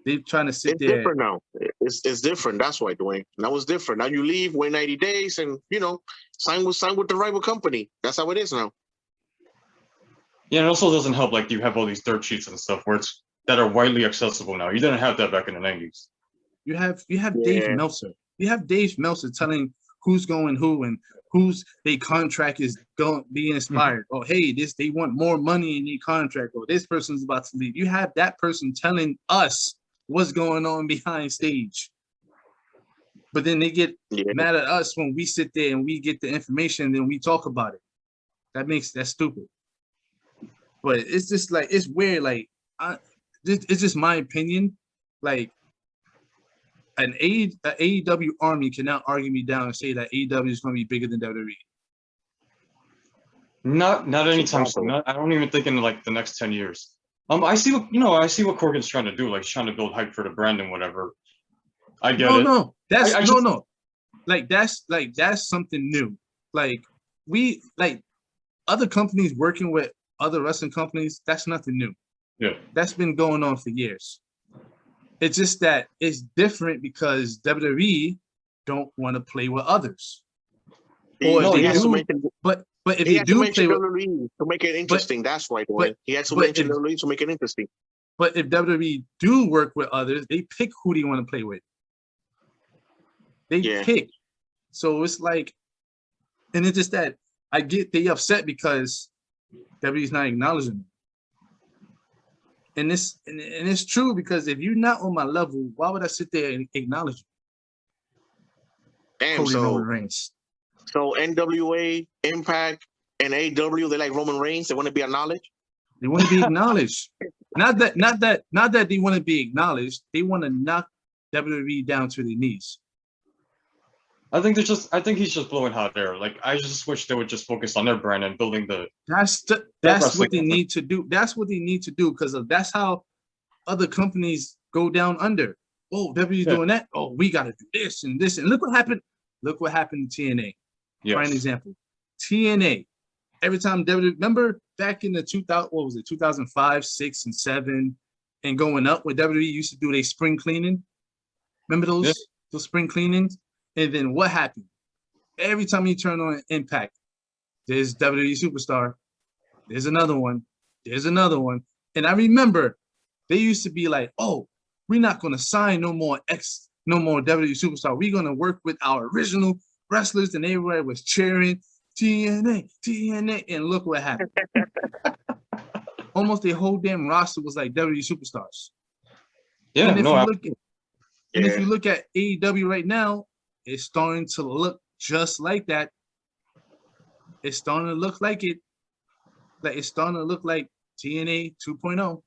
they're trying to sit there. It's different now. It's different. That's why, Dwayne. Now it's different. Now you leave, wait 90 days, and sign with the rival company. That's how it is now. Yeah, it also doesn't help. Like you have all these dirt sheets and stuff that are widely accessible now. You didn't have that back in the 90s. You have Dave Yeah. Meltzer. You have Dave Meltzer telling who's going who and whose they contract is going being expired. Oh, hey, they want more money in your contract, or this person's about to leave. You have that person telling us what's going on behind stage. But then they get mad at us when we sit there and we get the information and then we talk about it. That's stupid. But it's just like, it's weird. Like, it's just my opinion. Like, an AEW army cannot argue me down and say that AEW is going to be bigger than WWE. Not anytime soon. I don't even think in like the next 10 years. I see what Corgan's trying to do. Like, he's trying to build hype for the brand and whatever. I get it. No, that's no. Like, that's something new. Like, other companies working with other wrestling companies, that's nothing new. Yeah. That's been going on for years. It's just that it's different because WWE don't want to play with others. Or No, they he has to do, make it, but if he they had to do mention play with, WWE to make it interesting. That's right, boy. He had to but mention if- WWE to make it interesting. but if WWE do work with others, they pick who they want to play with. They pick. So it's like, and it's just that I get they upset because WWE's not acknowledging them. And it's true, because if you're not on my level, why would I sit there and acknowledge you? Damn, Cody Roman Reigns. so NWA, Impact, and AEW, they like Roman Reigns. They want to be acknowledged. They want to be acknowledged. Not that they want to be acknowledged. They want to knock WWE down to their knees. I think he's just blowing hot air. Like, I just wish they would just focus on their brand and building the. That's what they need to do. That's what they need to do, because that's how other companies go down under. Oh, WWE's doing that. Oh, we got to do this and this. And look what happened. Look what happened to TNA. Yes. Prime example. TNA. Every time WWE, remember back in the 2005, 6, and 7, and going up, where WWE used to do their spring cleaning. Remember those spring cleanings? And then what happened? Every time you turn on Impact, there's WWE Superstar. There's another one. There's another one. And I remember they used to be like, oh, we're not going to sign no more WWE Superstar. We're going to work with our original wrestlers. And everybody was cheering, TNA. And look what happened. Almost the whole damn roster was like WWE Superstars. Yeah, and if you look at AEW right now, it's starting to look just like that. It's starting to look like it. Like, it's starting to look like TNA 2.0.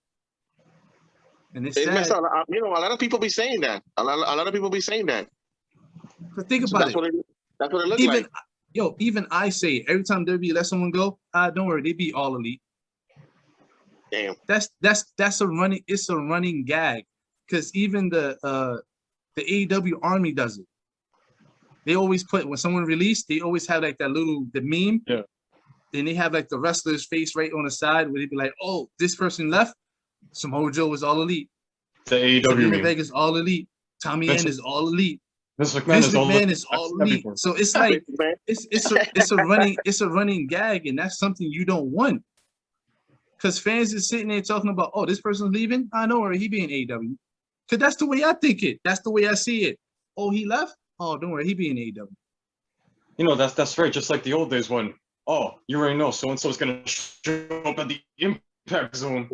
And it's sad. A lot of people be saying that. A lot of people be saying that. But think about it. That's what it looks like. Even I say it. Every time WWE let someone go, don't worry, they be all elite. Damn. It's a running gag. Because even the AEW Army does it. They always put, when someone released, they always have like the meme. Yeah. Then they have like the wrestler's face right on the side where they'd be like, oh, this person left. Samoa Joe was all elite. The AEW meme. Vegas all elite. Tommy End is all elite. Vince McMahon is all elite. So it's like it's a running gag, and that's something you don't want. Because fans is sitting there talking about, oh, this person's leaving. I know where he be in AEW. Because that's the way I think it. That's the way I see it. Oh, he left? Oh, don't worry, he be in AEW. That's right. Just like the old days when, oh, you already know so-and-so is going to show up at the Impact Zone.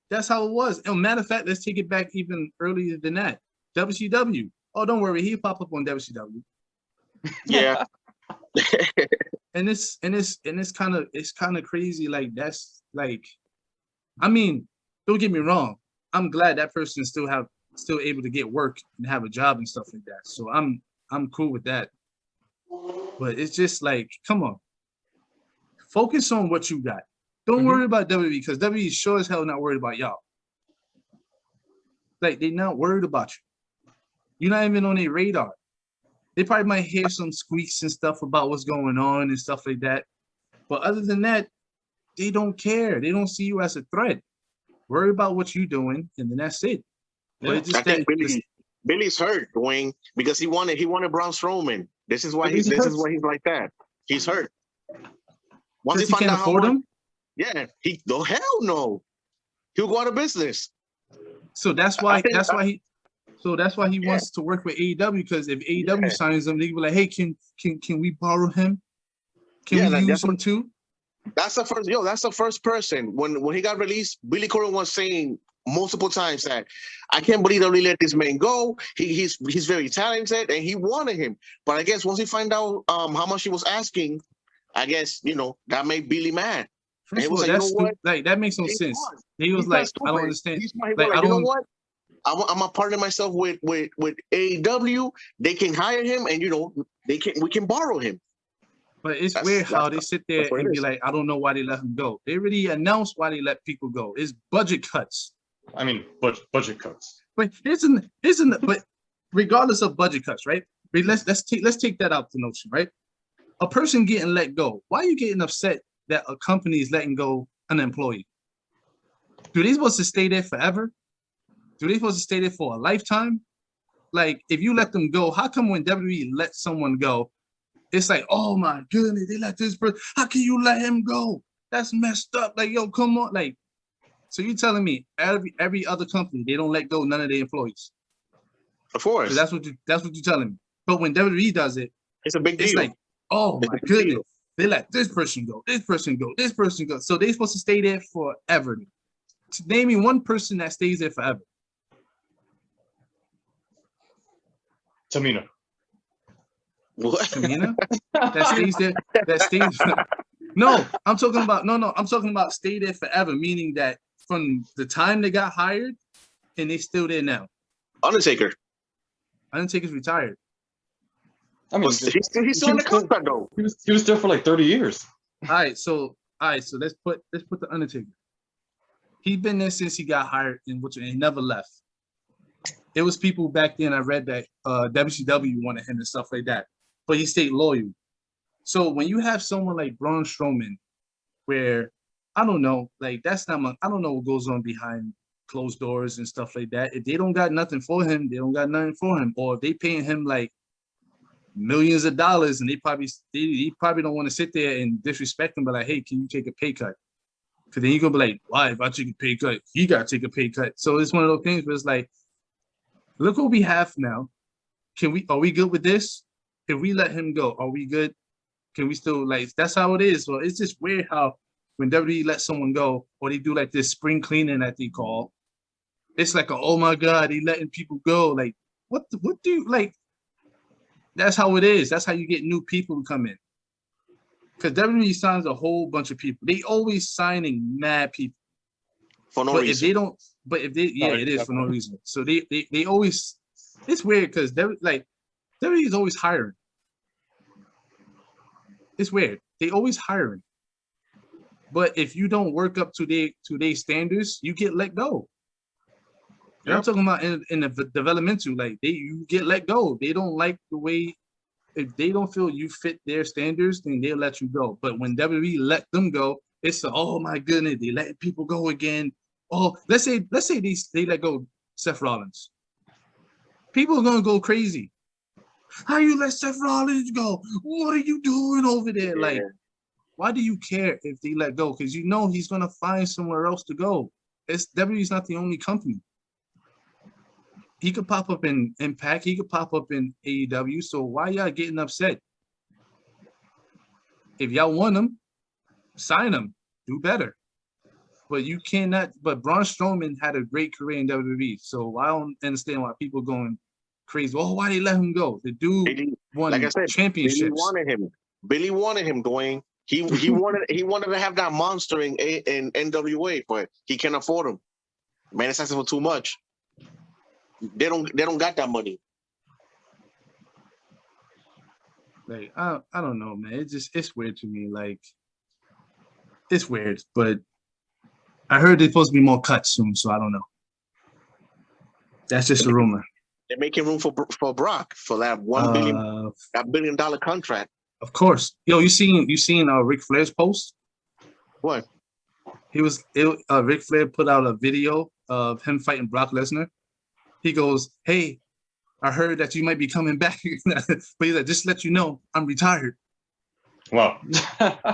That's how it was. And matter of fact, let's take it back even earlier than that. WCW. Oh, don't worry, he'll pop up on WCW. Yeah. and it's kind of crazy. Like, that's like, I mean, don't get me wrong. I'm glad that person still able to get work and have a job and stuff like that. So I'm cool with that. But it's just like, come on. Focus on what you got. Don't worry about WWE, because WWE is sure as hell not worried about y'all. Like, they're not worried about you. You're not even on their radar. They probably might hear some squeaks and stuff about what's going on and stuff like that. But other than that, they don't care. They don't see you as a threat. Worry about what you're doing, and then that's it. Yeah. I think Billy's hurt, Dwayne, because he wanted Braun Strowman. This is why he's like that. He's hurt. Once he can't afford him? Yeah, hell no. He'll go out of business. So that's I why think he Yeah. wants to work with AEW, because if AEW Yeah. signs him, they be like, hey, can we borrow him? Can Yeah, we use that's him too? That's the first person when he got released. Billy Corgan was saying multiple times that I can't believe they really let this man go. He's very talented and he wanted him. But I guess once he find out how much he was asking, I guess that made Billy mad. And First he of was all, like, you that's know what? stupid. Like that makes no He's sense. smart. He was He's not like, I don't stupid. understand. He's smart. He Like was I like, you know don't. what? I'm gonna partner myself with AEW. They can hire him, and we can borrow him. But it's That's weird how that's they sit there what it and be is. like, I don't know why they let him go. They already announced why they let people go. It's budget cuts. I mean, budget cuts. But but regardless of budget cuts, right? Let's take that out the notion, right? A person getting let go. Why are you getting upset that a company is letting go an employee? Do they supposed to stay there forever? Do they supposed to stay there for a lifetime? Like, if you let them go, how come when WWE let someone go, it's like, oh my goodness, they let this person. How can you let him go? That's messed up. Like, yo, come on. Like, so you telling me every other company, they don't let go none of their employees? Of So course, that's what you're telling me. But when WWE does it, it's a big it's deal. like, oh It's my a big goodness, deal. they let this person go, this person go, this person go. So they're supposed to stay there forever. Name me one person that stays there forever. Tamina. What? Tamina? That stays there. That stays. No, I'm talking about I'm talking about stay there forever, meaning that from the time they got hired and they still there now. Undertaker. Undertaker's retired. I mean, He's still in the contract though. he was there for like 30 years. All right, so let's put the Undertaker. He's been there since he got hired and he never left. It was people back then, I read that WCW wanted him and stuff like that, but he stayed loyal. So when you have someone like Braun Strowman, where I don't know, like that's not I don't know what goes on behind closed doors and stuff like that. If they don't got nothing for him, they don't got nothing for him. Or if they paying him like millions of dollars and they probably don't want to sit there and disrespect him, but like, hey, can you take a pay cut? Because then you're gonna be like, why? If I take a pay cut, he gotta take a pay cut. So it's one of those things where it's like, look what we have now. Are we good with this? If we let him go, are we good? Can we still that's how it is. So it's just weird how when WWE let someone go or they do like this spring cleaning that they call, it's like oh my God, they letting people go. Like what do you like? That's how it is. That's how you get new people to come in. Because WWE signs a whole bunch of people. They always signing mad people. For no but reason. If they don't, it is for no reason. So they always, it's weird because WWE is always hiring. It's weird. They always hiring. But if you don't work up to their standards, you get let go. Yep. I'm talking about in the developmental, you get let go. They don't like the way. If they don't feel you fit their standards, then they'll let you go. But when WWE let them go, it's oh my goodness, they letting people go again. Oh, let's say they let go Seth Rollins. People are gonna go crazy. How you let Seth Rollins go? What are you doing over there? Yeah. Like, why do you care if they let go? Because you know he's gonna find somewhere else to go. WWE's not the only company. He could pop up in Impact. He could pop up in AEW. So why y'all getting upset? If y'all want him, sign him. Do better. But you cannot. But Braun Strowman had a great career in WWE. So I don't understand why people going crazy. Oh, why they let him go? The dude won like I said, championships. Billy wanted him, Dwayne. He wanted to have that monster in NWA, but he can't afford him. Man, it's asking for too much. They don't got that money. Like I don't know, man. It's weird to me. Like it's weird, but I heard there's supposed to be more cuts soon, so I don't know. That's just a rumor. They're making room for Brock for that $1 billion contract. Of course, yo, you seen Ric Flair's post? What? Ric Flair put out a video of him fighting Brock Lesnar. He goes, "Hey, I heard that you might be coming back," but he's like, "Just let you know, I'm retired." Wow. I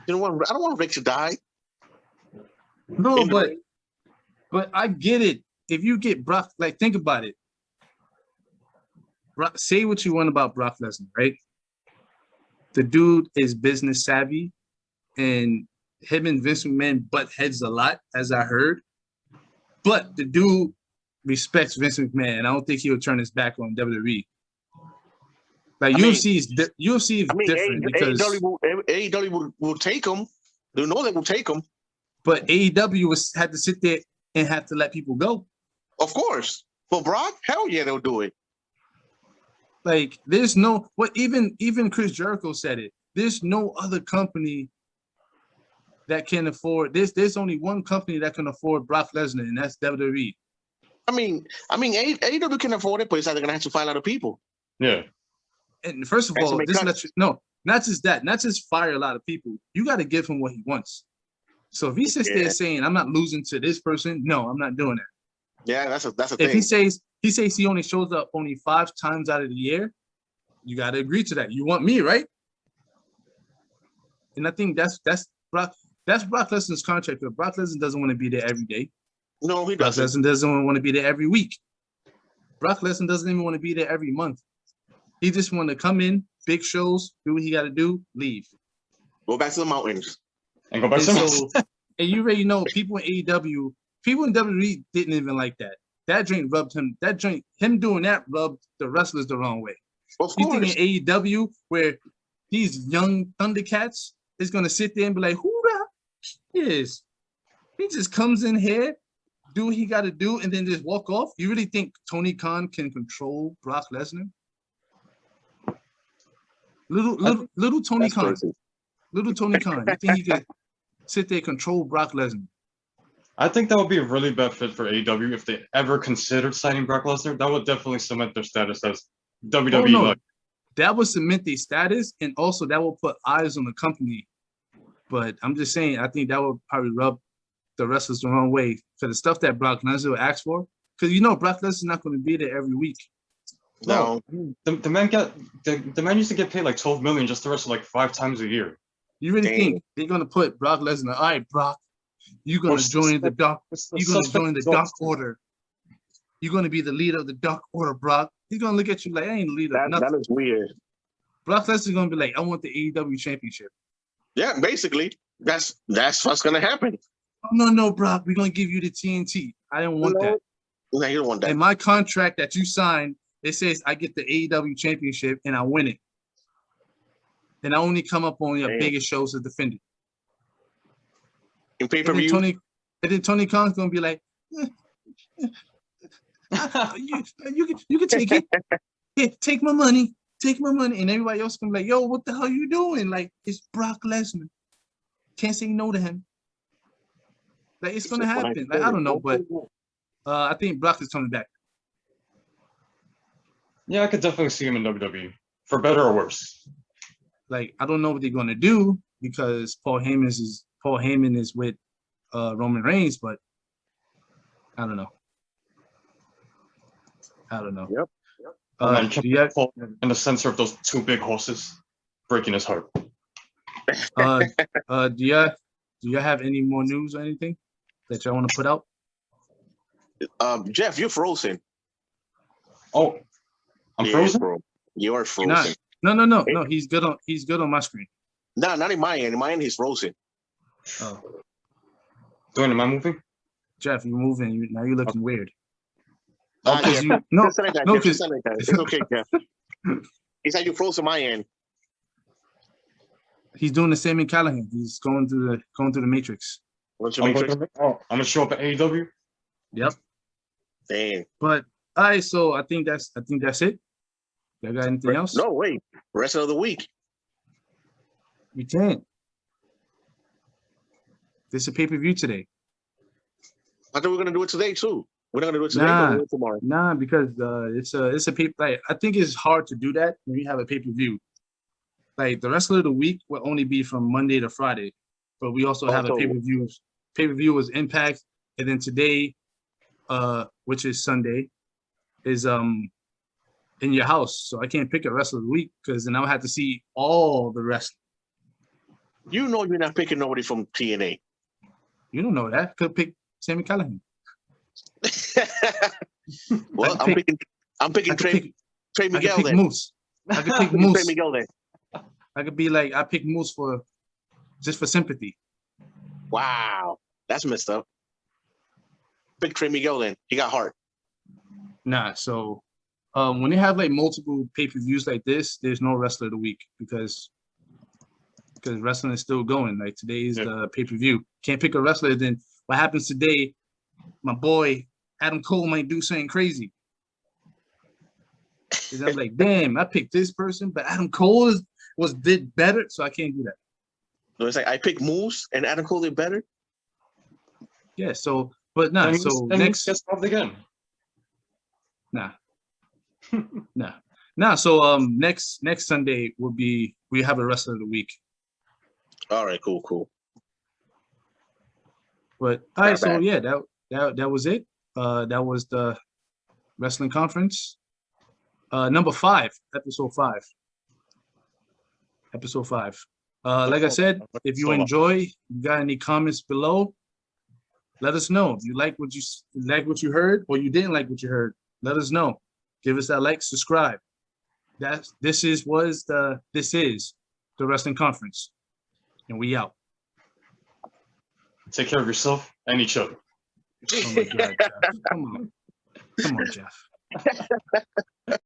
don't want Rick to die. No, In the but ring. I get it. If you get Brock, like think about it. Say what you want about Brock Lesnar, right? The dude is business savvy, and him and Vince McMahon butt heads a lot, as I heard. But the dude respects Vince McMahon, and I don't think he would turn his back on WWE. Like UFC is different because, AEW will take them. They know they will take them. but AEW had to sit there and have to let people go. Of course. For Brock, hell yeah, they'll do it. Like there's no even Chris Jericho said it. There's no other company that can afford this. There's only one company that can afford Brock Lesnar, and that's WWE. I mean, AEW can afford it, but it's either gonna have to find other people. Yeah. And first of Has to all, make this cuts. lets you no, not just that, not just fire a lot of people. You got to give him what he wants. So if he sits there Yeah. saying, "I'm not losing to this person," no, I'm not doing that. Yeah, that's a If thing. he says he only shows up only 5 times out of the year, you got to agree to that. You want me, right? And I think that's Brock Lesnar's contract. But Brock Lesnar doesn't want to be there every day. No, he Brock doesn't. Lesnar doesn't want to be there every week. Brock Lesnar doesn't even want to be there every month. He just want to come in, big shows, do what he got to do, leave. Go back to the mountains. And go back And to so, and you already know people in AEW, people in WWE didn't even like that. That joint rubbed him. That joint, him doing that rubbed the wrestlers the wrong way. Of You course. think in AEW where these young Thundercats is gonna sit there and be like, "Who the is?" He just comes in here, do what he got to do, and then just walk off. You really think Tony Khan can control Brock Lesnar? Little Tony That's Khan, crazy. little Tony Khan. You think he could sit there and control Brock Lesnar? I think that would be a really bad fit for AEW if they ever considered signing Brock Lesnar. That would definitely cement their status as WWE. Oh, no. Like, That would cement their status, and also that will put eyes on the company. But I'm just saying, I think that would probably rub the wrestlers the wrong way for the stuff that Brock Lesnar would ask for. Because Brock Lesnar's not going to be there every week. No. the man used to get paid like 12 million just to wrestle like 5 times a year. You really Dang. think they're going to put Brock Lesnar? All right, Brock, you're going Or to join the Dark. You're going to suspect join the results. Dark Order. You're going to be the leader of the Dark Order, Brock. He's going to look at you like, I ain't the leader of nothing. That is weird. Brock Lesnar's going to be like, I want the AEW championship. Yeah, basically, that's what's gonna happen. Oh, no, Brock, we're going to give you the TNT. I don't want that. No, you don't want that. In my contract that you signed, it says I get the AEW championship and I win it. And I only come up on your Damn. biggest shows to defend it. In pay per And view, then Tony Khan's gonna be like, you can take it. Yeah, take my money. Take my money. And everybody else gonna be like, yo, what the hell you doing? Like, it's Brock Lesnar. Can't say no to him. Like, it's gonna happen. Like, I don't know, but I think Brock is coming back. Yeah, I could definitely see him in WWE, for better or worse. Like, I don't know what they're gonna do because Paul Heyman is with Roman Reigns, but I don't know. Yep. And Do you have, in the center of those 2 big horses, breaking his heart. do you have any more news or anything that y'all want to put out? Jeff, you're frozen. Oh, I'm Yeah, frozen? bro. You are You're not. frozen. No. He's good on my screen. No, not in my end. In my end, he's frozen. Oh, Dwayne, am I moving? Jeff, you're moving. Now you're looking weird. Ah, Because yeah. no, Just like that, no, Jeff. 'cause- Just like that. It's okay, Jeff. He said you froze on my end. he's doing the same in Callahan. He's going through the matrix. What's your I'm matrix? gonna show up at AEW. Yep. Damn. But all right, so I think that's it. Y'all got anything else? No, wait. Rest of the week. We can't. There's a pay-per-view today. I thought we were gonna do it today too. We're not gonna do it today. Nah. We're gonna do it tomorrow. Nah, because it's a paper. Like, I think it's hard to do that when you have a pay-per-view. Like the rest of the week will only be from Monday to Friday, but we also have a Also- pay-per-view. Pay-per-view was Impact, and then today, which is Sunday, is in your house. So I can't pick the rest of the week because then I'll have to see all the rest. You know you're not picking nobody from TNA. You don't know that. Could pick Sammy Callahan. Well, I I'm could picking. I'm I picking could Trey pick. Trey I could Miguel pick then. Moose. I could pick Trey Moose. Miguel then. I could be like, I pick Moose for just for sympathy. Wow, that's messed up. Pick Trey Miguel then. He got heart. Nah. So, when they have like multiple pay-per-views like this, there's no wrestler of the week because wrestling is still going. Like today's the pay-per-view. Can't pick a wrestler. Then what happens today? My boy Adam Cole might do something crazy. And I'm like, damn, I picked this person, but Adam Cole did better, so I can't do that. No, it's like I picked Moose and Adam Cole did better. Yeah. So, but nah. Then So he next, gets robbed again. nah. Nah. So next Sunday will be we have a wrestler of the week. All right, cool. But all right, Not so bad. yeah, that was it. That was the wrestling conference. Number 5, episode 5. Episode 5. Like I said, if you enjoy, you got any comments below, let us know. If you like what you heard, or you didn't like what you heard, let us know. Give us that like, subscribe. This is the wrestling conference, and we out. Take care of yourself and each other. Oh my God, Jeff. Come on, Jeff.